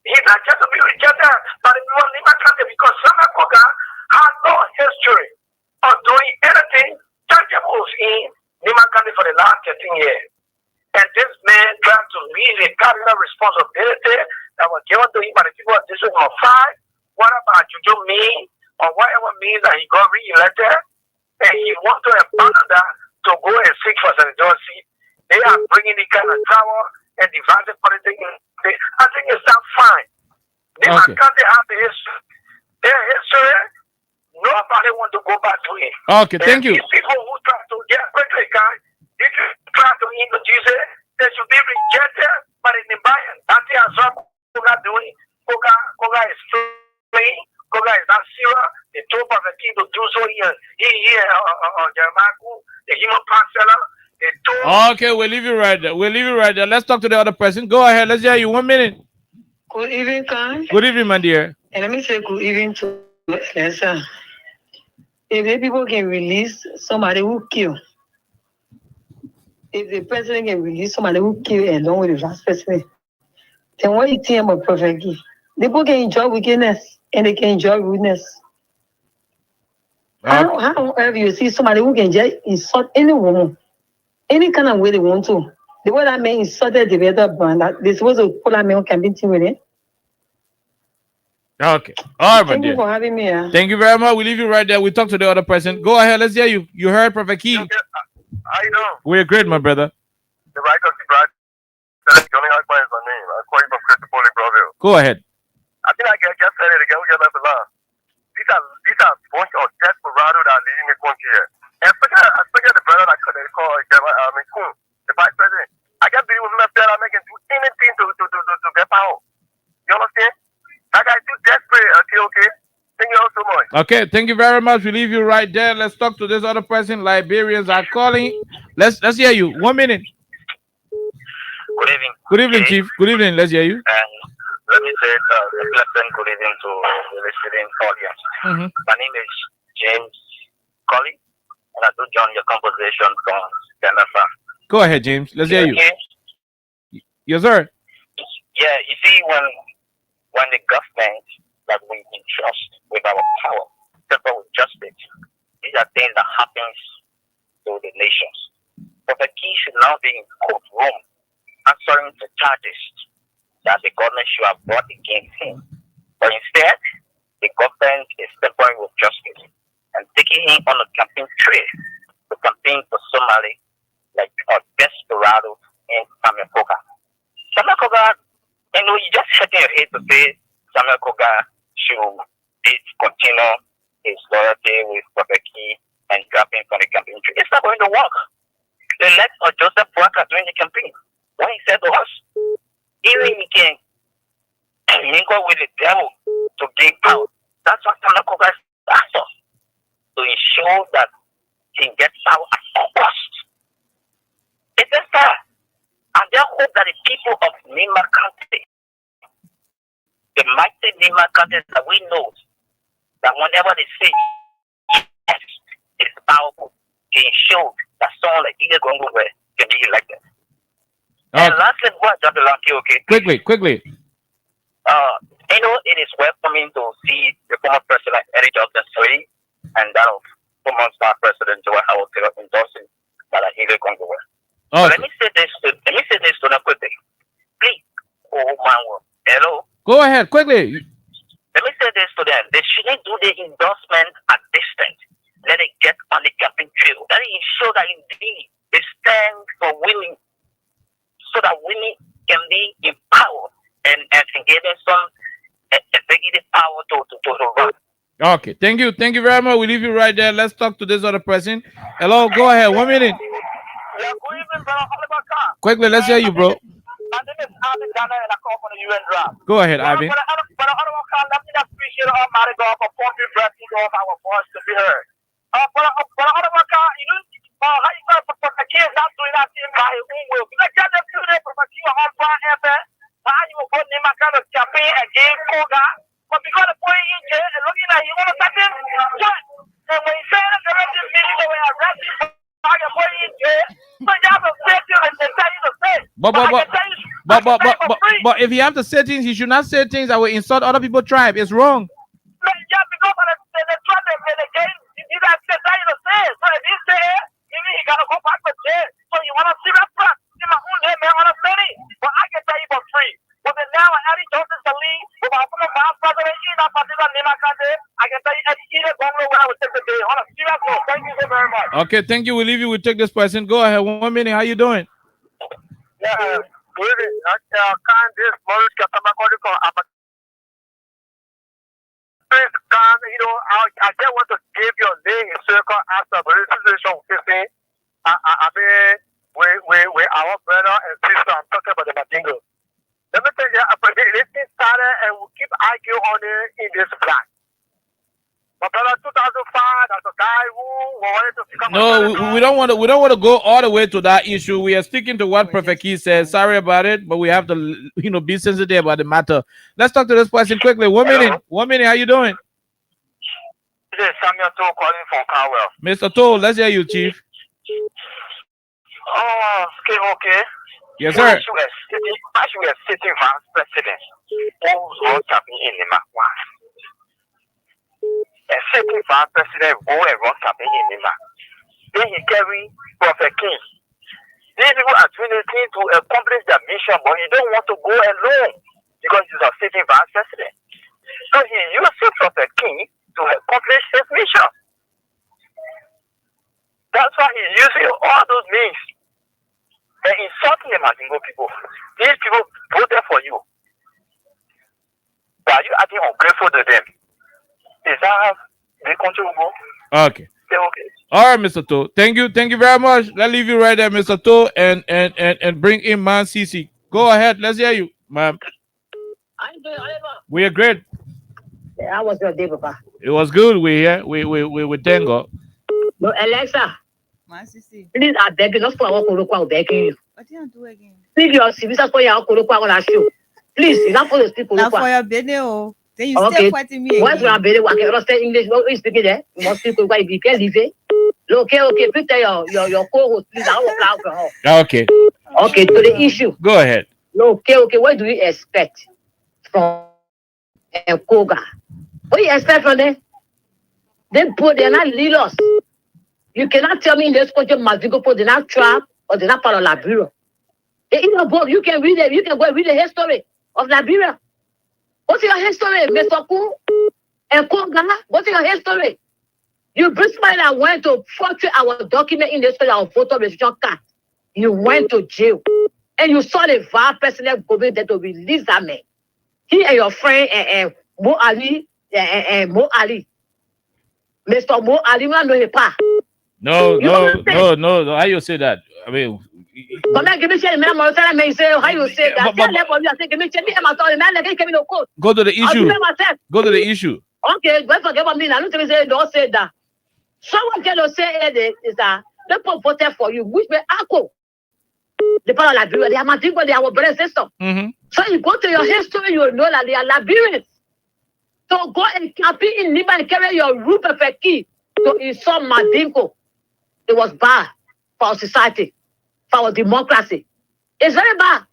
He's not just to be rejected by the people of Nima County because Samuel Koga has no history of doing anything tangible in Nima County for the last 13 years. And this man tried to leave a cabinet responsibility that was given to him by the people of District Number 5. What about Juju mean, or whatever means that he got re-elected, and he wants to abandon that to go and seek for senatorial. They are bringing the kind of trouble and divided politics. I think it's not fine. They can't have the history. Their history, nobody want to go back to it. Okay, thank you. People who try to get quickly, guys, if you try to introduce it, they should be rejected by the Nibayan. I think I saw Koga doing. Koga is playing. Koga is not serious. They told Prophet King to do so here. Jeremiah, the human parceller. Okay, we'll leave you right there. Let's talk to the other person. Go ahead. Let's hear you. 1 minute. Good evening, Khan. Good evening, my dear. And let me say good evening to Alexa. If the people can release somebody who kill, if the president can release somebody who kill along with the vice president, then what you think about Prophet Key? The people can enjoy wickedness and they can enjoy rudeness. However, you see somebody who can just insult any woman, any kind of way they want to. The way that man insulted the other brand, they're supposed to put that man on campaign team with it. Okay. All right, my dear. Thank you for having me. Thank you very much. We leave you right there. We talk to the other person. Go ahead. Let's hear you. You heard Prophet Key. How you doing? We're great, my brother. The right of the bride. Johnny Hagman is my name. I'm calling from Cristobal in Brazil. Go ahead. I think I just said it again. We just left the line. These are a bunch of desperados that are leading the country here. And especially the brother that they call Kun, the vice president. I can't believe him that I can do anything to get power. You understand? That guy is too desperate, okay? Thank you all so much. Okay, thank you very much. We leave you right there. Let's talk to this other person. Liberians are calling. Let's hear you. 1 minute. Good evening. Good evening, Chief. Good evening. Let's hear you. And let me say a pleasant good evening to the listening audience. My name is James Colley, and I do join your conversation from Canada. Go ahead, James. Let's hear you. Okay? Yes, sir. Yeah, you see, when the government that we entrust with our power, coupled with justice, these are things that happens to the nations. But the key should now be in courtroom, answering the charges that the government should have brought against him. But instead, the government is tampering with justice and taking him on a campaign trail to campaign for somebody like a desperado in Samuel Koga. Samuel Koga, you just shaking your head to say Samuel Koga should continue his loyalty with Babeki and grabbing from the campaign trail. It's not going to work. They let Joseph Walker during the campaign. When he said to us, even he can mingle with the devil to gain power. That's what Samuel Koga is after. To ensure that he gets power at all cost. It is that. And they hope that the people of Nima County, the mighty Nima County that we know, that whenever they say yes, it's powerful, to ensure that someone like Ida Gongo can be elected. And lastly, what okay? Quickly. It is welcoming to see the former president Eric Johnson and that of former star president Joel Howard Taylor endorsing that Ida Gongo. Okay. Let me say this to them quickly. Please, hello. Go ahead, quickly. Let me say this to them. They shouldn't do the endorsement at distance. Let it get on the campaign trail. Let it ensure that indeed they stand for women so that women can be in power and given some executive power to run. Okay, thank you very much. We leave you right there. Let's talk to this other person. Hello, go ahead. 1 minute. Yeah, good evening, brother. Oliver Khan. Quickly, let's hear you, bro. My name is Ivan Ghana, and I call from the UN draft. Go ahead, Ivan. But Oliver Khan, let me appreciate Almighty God for forming blessings of our voice to be heard. But Oliver Khan, how you going to put the kids not doing that thing by his own will? Because get them to the property on Prime FM. How you will go name a kind of campaign against Koga? But because the point in there, and looking at you on a second, and when you say that the rest is meeting, they were arrested. But if you have to say things, you should not say things that will insult other people's tribe. It's wrong. Yeah, because the tribe again, you guys say that you say. So if you say maybe he gotta go back to jail. So you wanna see that front? In my own name, man, understanding. But I can tell you for free. But then now Eddie Johnson the lead, with my former vice president, I can tell you Eddie either going where I would take the day. On a serious note, thank you so very much. Okay, thank you. We leave you. We take this person. Go ahead. 1 minute. How you doing? Yeah, good evening. Can this Morris Katamako from Please, I just want to give your name in circle after the situation facing. I mean, with our brother and sister, I'm talking about the Matingo. Let me tell you, this started and we keep arguing on it in this plan. But brother, 2005, that's a guy who wanted to become No, we don't want to go all the way to that issue. We are sticking to what Prophet Key says. Sorry about it, but we have to, be sensitive about the matter. Let's talk to this person quickly. 1 minute. 1 minute. How you doing? This is Samuel Toll calling from Carwell. Mr. Toll, let's hear you, Chief. Oh, okay. Yes, sir. As you were sitting vice president, who's going to be in the Makwa? A sitting vice president, who and what can be in the Mak? Then he carry Prophet King. These people are trying to accomplish their mission, but he don't want to go alone because he's a sitting vice president. So he uses Prophet King to accomplish his mission. That's why he's using all those means. And insulting the Mazingo people. These people voted for you. But are you acting ungrateful to them? Is that the country will go? Okay. All right, Mr. To. Thank you very much. Let's leave you right there, Mr. To, and bring in Man CC. Go ahead. Let's hear you, ma'am. We are great. How was your day, Papa? It was good. We thank God. No, Alexa, My sister. please, I beg you, not for our Kurokwa, I'm begging you. What do you do again? Speak your civilians for your Kurokwa on our show. Please, you not for the speak Now for Kurokwa. your video. Then you Okay. still fighting me Once you again. are better, I can understand English. What is speaking there? You must speak Kurokwa if you can't leave it. Okay, please tell your co-host, please, I will cloud for her. Okay. Okay, to the issue. Go ahead. Okay, what do you expect from Koga? What do you expect from them? They're not leaders. You cannot tell me in this country Mazigopo, they're not trap or they're not part of Liberia. They in both. You can read it. You can go and read the history of Liberia. What's your history, Mr. Ku and Koga? What's your history? You bring somebody that went to portray our document in the story of photo registration card. You went to jail. And you saw the VAR president government that to release that man. He and your friend Mo Ali and Mo Ali. Mr. Mo Ali, we know his pa. No. How you say that? I mean, Come on, give me share. Man, say how you say that? Tell them for me. I say give me share. Me and my story. Man, like give me no code. go to the issue. Go to the issue. Okay, don't forget about me. Now, don't tell me say don't say that. Someone can say is that people voted for you, which may echo. The part of Liberia, they are my people, they are our brother and sister. Mm-hmm. So you go to your history, you will know that they are Liberians. So go and campaign in Lima and carry your root of a key to insult Madinko. It was bad for our society, for our democracy. It's very bad.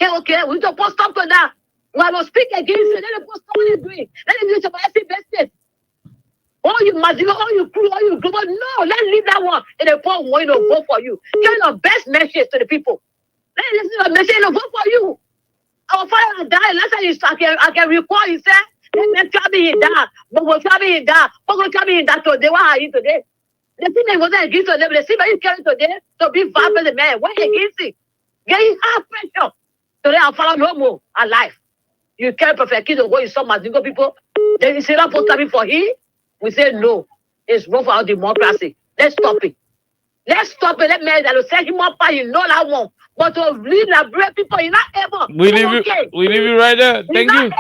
Okay, we don't post up to that. We will speak against it. Let them post what they're doing. Let them do it about every business. All you Madinko, all you crew, all you global. No, let's leave that one. And the poor want to vote for you. Carry your best message to the people. Let them listen to your message and vote for you. Our father died. Last time I can recall, he said, let me tell me he died. But we'll tell me he died. But we'll tell me he died today. What are you today? The thing that wasn't against them, the thing that you carry today to be violent the man. What against it? Getting high pressure. Today I'll follow no more alive. You carry perfect kids to go in some Mazingo people. Then you say that for coming for him. We say no. It's wrong for our democracy. Let's stop it. Let's stop it. Let me say him up by you know that one. But to lead Liberia people, you're not able. We leave you right there. Thank you.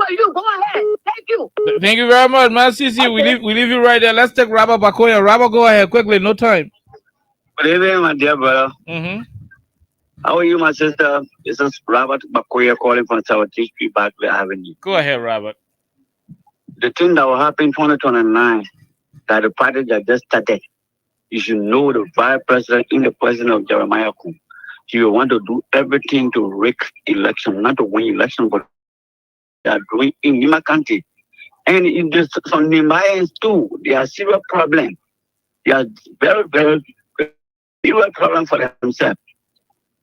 You go ahead. Thank you. Thank you very much, man. Sisi, okay. we leave you right there. Let's take Rabba Bakoya. Rabba, go ahead quickly. No time. Good evening, my dear brother. Mm-hmm. How are you, my sister? This is Robert Bakoya calling from South HP Barclay Avenue. Go ahead, Robert. The thing that will happen in 2029, that the party that just started, you should know the vice president in the president of Jeremiah Kum. He will want to do everything to rig election, not to win election, but they are doing in Lima County. And in this, some Nimayans too, they are serious problem. They are very, very, very serious problem for themselves.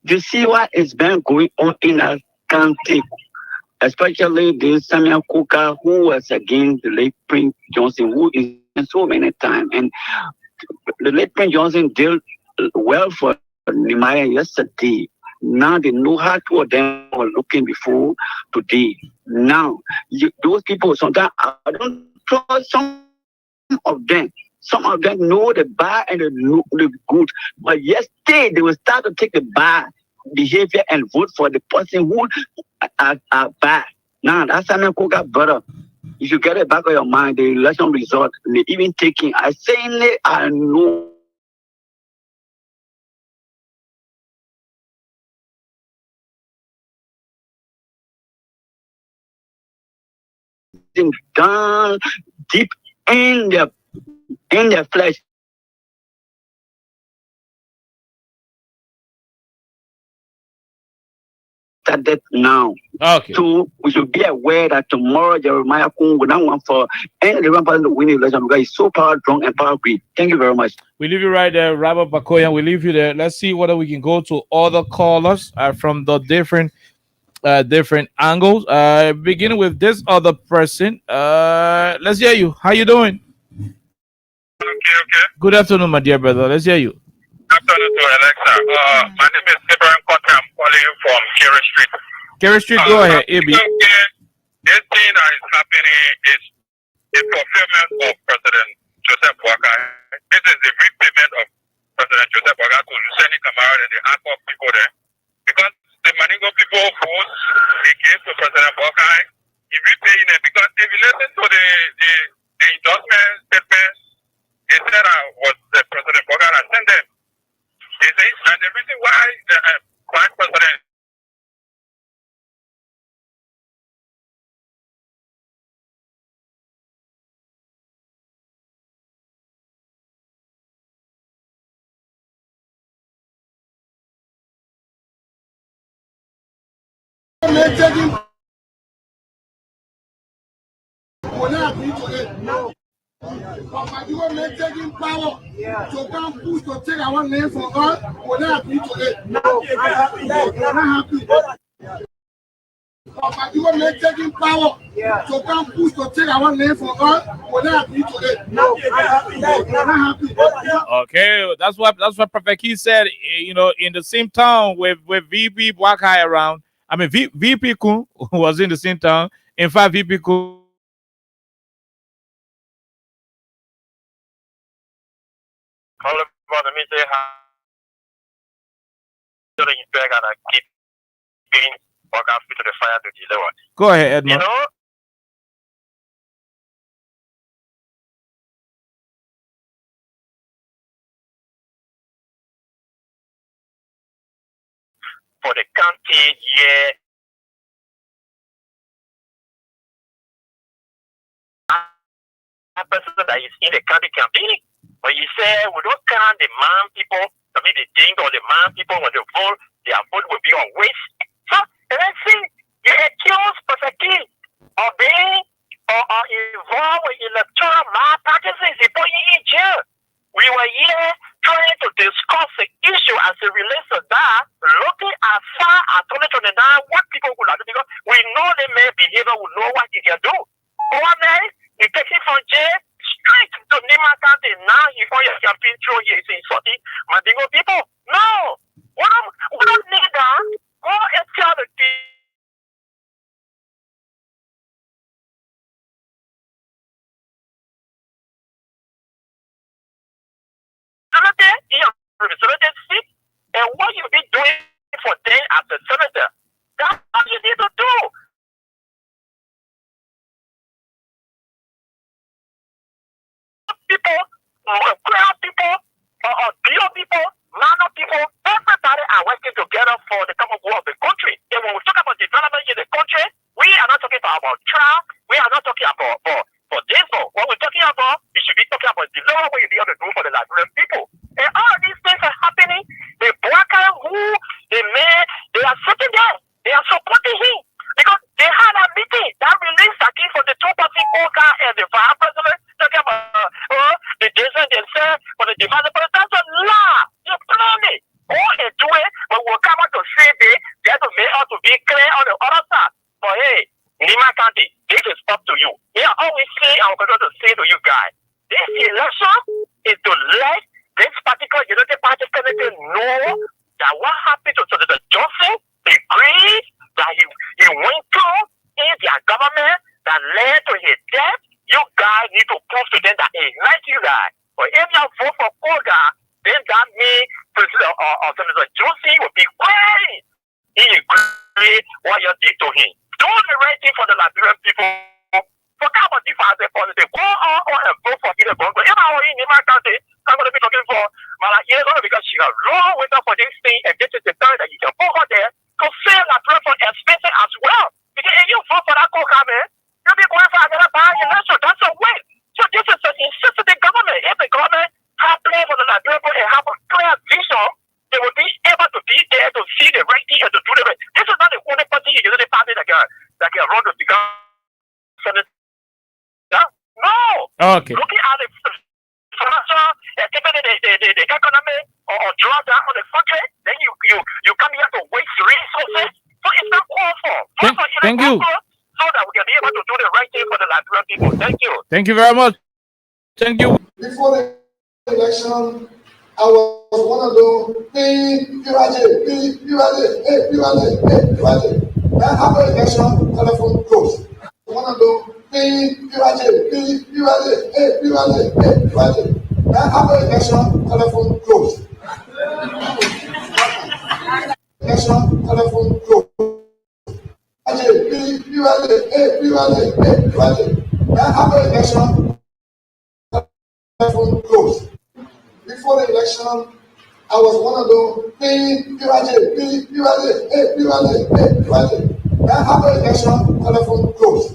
You see what is been going on in our county, especially this Samuel Kuka, who was against the late Prince Johnson, who is so many times. And the late Prince Johnson did well for Nimaya yesterday. Now they know how two of them were looking before today. Now, those people, sometimes I don't trust some of them. Some of them know the bad and the good. But yesterday, they will start to take the bad behavior and vote for the person who are bad. Now, that's Samuel Kuka, brother. You should get it back of your mind, the election result, even taking. I saying it, I know. Down deep in their flesh. That now. Okay. So we should be aware that tomorrow Jeremiah Kung will not want for any different person to win the election because he's so power drunk and power greed. Thank you very much. We leave you right there, Robert Bakoya. We leave you there. Let's see whether we can go to other callers from the different angles. Beginning with this other person. Let's hear you. How you doing? Okay. Good afternoon, my dear brother. Let's hear you. Afternoon to Alexa. My name is Abraham Cotter. I'm calling you from Kerry Street. Kerry Street, go ahead, AB. This thing that is happening is a fulfillment of President Joseph Boakai. This is the repayment of President Joseph Boakai to Luceni Kamara and the Akwa people there. Because the Maningo people votes they gave to President Boakai, he repaid saying it because if you listen to the endorsement statement, they said I was the President Bogar I sent them. He says, and the reason why the Vice President will not agree to it. No. But you will make taking power to come push to take our name for us, will not agree to it. No. We're not happy. But you will make taking power to come push to take our name for us, will not agree to it. No. We're not happy. Okay, that's what Prophet Key said. You know, in the same town with VP Wakai around. I mean, VP Kun was in the same town. In fact, VP Kun. all about the media so that you drag and keep being walk out to the fire to deliver. Go ahead, Edmund. You know, for the county, yeah. A person that is in the county campaigning. When you say we don't count the man people, I mean the thing or the man people when they vote, their vote will be on waste. So let's see, you accuse Pasaki of being or involved with electoral malpractices before you in jail. We were here trying to discuss the issue as it relates to that, looking as far as 2029, what people will do, because we know the man behavior will know what he can do. One man, he takes it from jail straight to Nima County. Now, before your campaign through here, is insulting Mandingo people. No! We don't need that. Go and tell the people. And what you be doing for them as a senator, that's what you need to do. People, crowd people, deal people, minor people, everybody are working together for the common good of the country. And when we talk about development in the country, we are not talking about trial, we are not talking about for this. What we're talking about, we should be talking about development what you be able to do for the Liberian people. And all of these things are happening. The worker who they are sitting there, they are supporting him because they had a meeting that released a key for the 2% KOK and the vice president talking about the decision they said for the vice president. That's a lie. You're planning. All they do it, but we'll come out to say they have to make us to be clear on the other side. But hey, Nima County, this is up to you. We are always saying, I'm going to say to you guys, this election is to let this particular United Party candidate know that what happened to Senator Johnson, the greed that he went through in their government that led to his death, you guys need to prove to them that it's not you guys. But if you vote for Koga, then that means Senator Johnson will be crying. He agreed what you did to him. Do the right thing for the Liberian people. Forget about the father policy. Go on and vote for either Bongo. If I were in my country, I'm going to be talking for Malayezo because she has long winter for this thing, and this is the time that you can go over there to save Liberia for expensive as well. Because if you vote for that Koga, man, you'll be going for another by-election. That's a win. So this is an insistent government. If the government have planned for the Liberian and have a clear vision, they will be able to be there to see the right thing and to do the right. This is not the only party in the party that can run the government. No. Okay. Looking at the financial, the economy or drawdown on the country, then you come here to waste resources. So it's not called for. Thank you. So that we can be able to do the right thing for the Liberian people. Thank you. Thank you very much. Thank you. Before the election, I was one of those hey. After the election, telephone closed. One of those hey. After the election, telephone closed. Election, telephone closed. Telephone closed. Before the election, I was one of those after the election, telephone closed.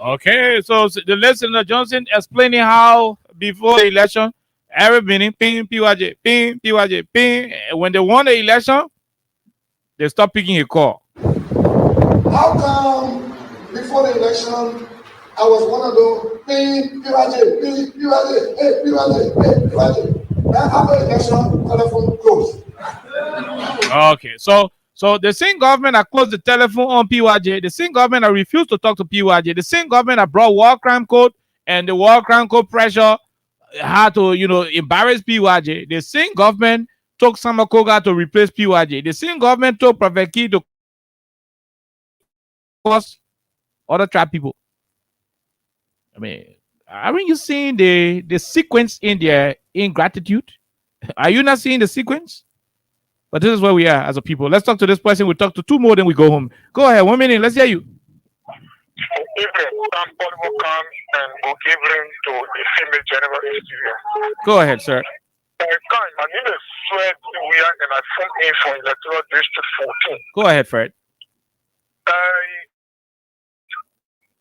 Okay, so the listener Johnson explaining how before the election, every meeting, ping, PYJ, ping, PYJ, ping. When they won the election, they stop picking a call. How come before the election, I was one of those after the election, telephone closed. Okay, so the same government that closed the telephone on PYJ, the same government that refused to talk to PYJ, the same government that brought war crime code and the war crime code pressure had to, embarrass PYJ. The same government took Samakoga to replace PYJ. The same government took Prophet Key to cause other trap people. I mean, aren't you seeing the sequence in their ingratitude? Are you not seeing the sequence? But this is where we are as a people. Let's talk to this person. We'll talk to two more, then we go home. Go ahead. 1 minute. Let's hear you. Go ahead, sir. My name is Fred Weir, and I phone in from Electoral District 14. Go ahead, Fred.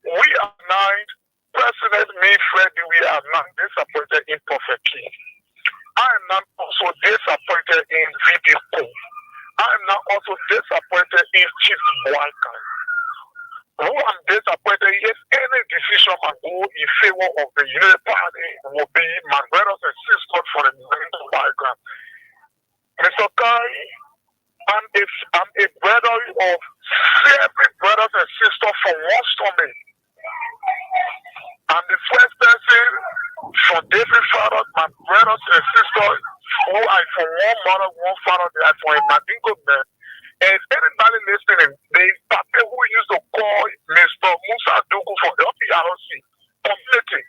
We are now, President me, Fred, we are not disappointed in Prophet King. I am not also disappointed in VP Poe. I am not also disappointed in Chief Boykan. Who I'm disappointed if any decision I go in favor of the Unity Party will be my brothers and sisters for the mental background. Mr. Kai, I'm a brother of 7 brothers and sisters from one stomach. I'm the first person from David father, my brothers and sisters who are from one mother, one father, they are from a Madingo man. And anybody listening, the papi who used to call Mr. Musa Dugu for LPRC community,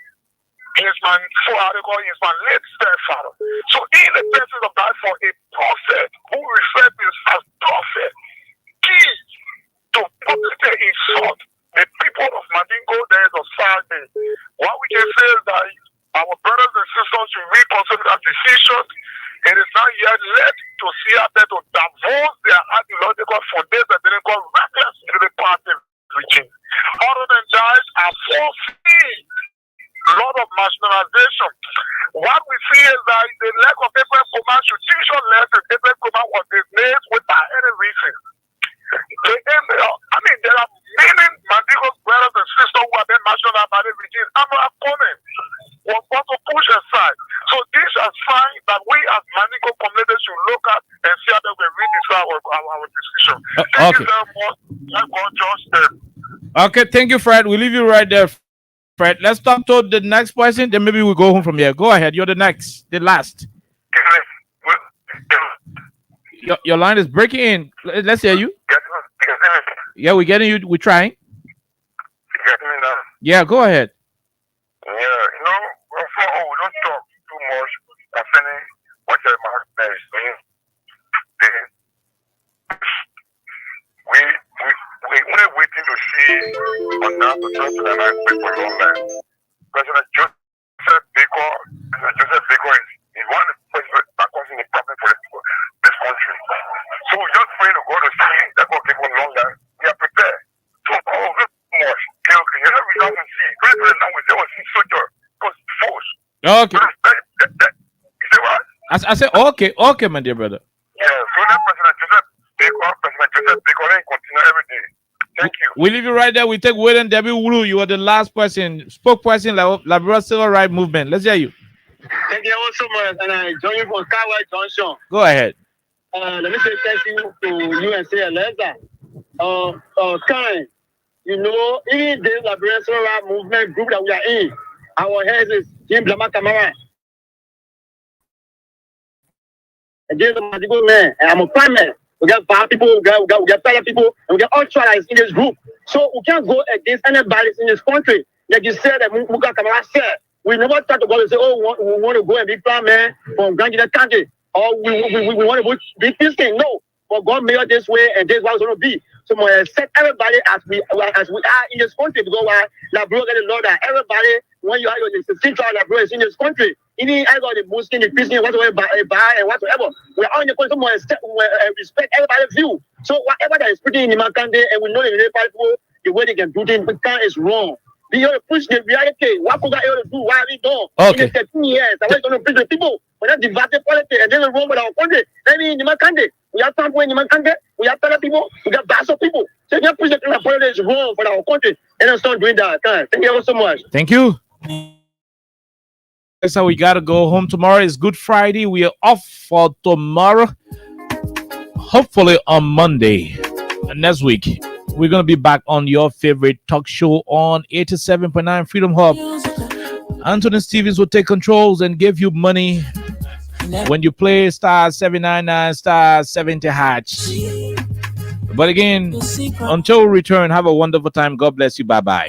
he's my late stepfather. So in the presence of that for a prophet who refers to himself as prophet, key to publicly insult the people of Madingo, there is a sad day. What we can say is that our brothers and sisters should reconsider that decision. It is not yet led to Seattle to divorce their ideological foundation and then call reckless to the party regime. Other than that, I foresee a lot of marginalization. What we see is that the lack of April Command should teach us lessons. April Command was dismissed without any reason. There are many Mandigo's brothers and sisters who have been marginalized by the regime. I'm not opponent. Was going to push aside. So these are signs that we as Mandigo communities should look at and see how we redecide our decision. Thank you very much. Let God judge them. Okay, thank you, Fred. We'll leave you right there, Fred. Let's talk to the next person, then maybe we'll go home from here. Go ahead. You're the next, the last. Your line is breaking in. Let's hear you. Yeah, we're getting you. We're trying. Yeah, go ahead. Yeah, we don't talk too much concerning what the man is doing. We're waiting to see on that to talk to the next people online. President Joseph Baker is one of the presidents that causing a problem for this country. So we're just praying to God to see that God give us long life. We are prepared. So much. You know, we don't see. President now there was soldier because force. Okay. You see what? I said okay, my dear brother. Yeah, so that President Joseph Baker continue every day. Thank you. We leave you right there. We take William Debbie Wulu. You are the last person, spokesperson, Liberal Civil Rights Movement. Let's hear you. Thank you all so much, and I join you from Kawai Junction. Go ahead. Let me say thank you to you and say Alexa. Kind, even this Liberal Civil Rights Movement group that we are in, our heads is Jim Blama Kamara. Against the Madigo man, and I'm a prime man. We got 5 people, we got 5 people, and we got all tribes in this group. So we can't go against anybody in this country. Like you said, that Muka Kamara said, we never thought to go and say, we want to go and be prime man from Granada County, or we want to be peace king. No, but God made us this way, and this is what it's going to be. So I accept everybody as we are in this country because la bro get the law that everybody when you are in the central la bro is in this country. Even I got the Muslim, the Christian, whatever buy and whatsoever. We are in the country. Respect everybody's view. So whatever that is put in the Makande and we know people the way they can do things, is wrong. We have to push the reality. What could I do? Why are we doing? Okay. In the 13 years, I was going to push the people. We're not divided politics and then we're wrong with our country. Let me in the Makande. We have time in the Makande. We have better people. We got Basso people. So if you push the politics is wrong for our country, and then start doing that. Thank you so much. Thank you. That's how we gotta go home. Tomorrow is Good Friday. We are off for tomorrow. Hopefully on Monday. And next week, we're gonna be back on your favorite talk show on 87.9 Freedom Hub. Anthony Stevens will take controls and give you money when you play star 799 star 70 hatch. But again, until we return, have a wonderful time. God bless you. Bye bye.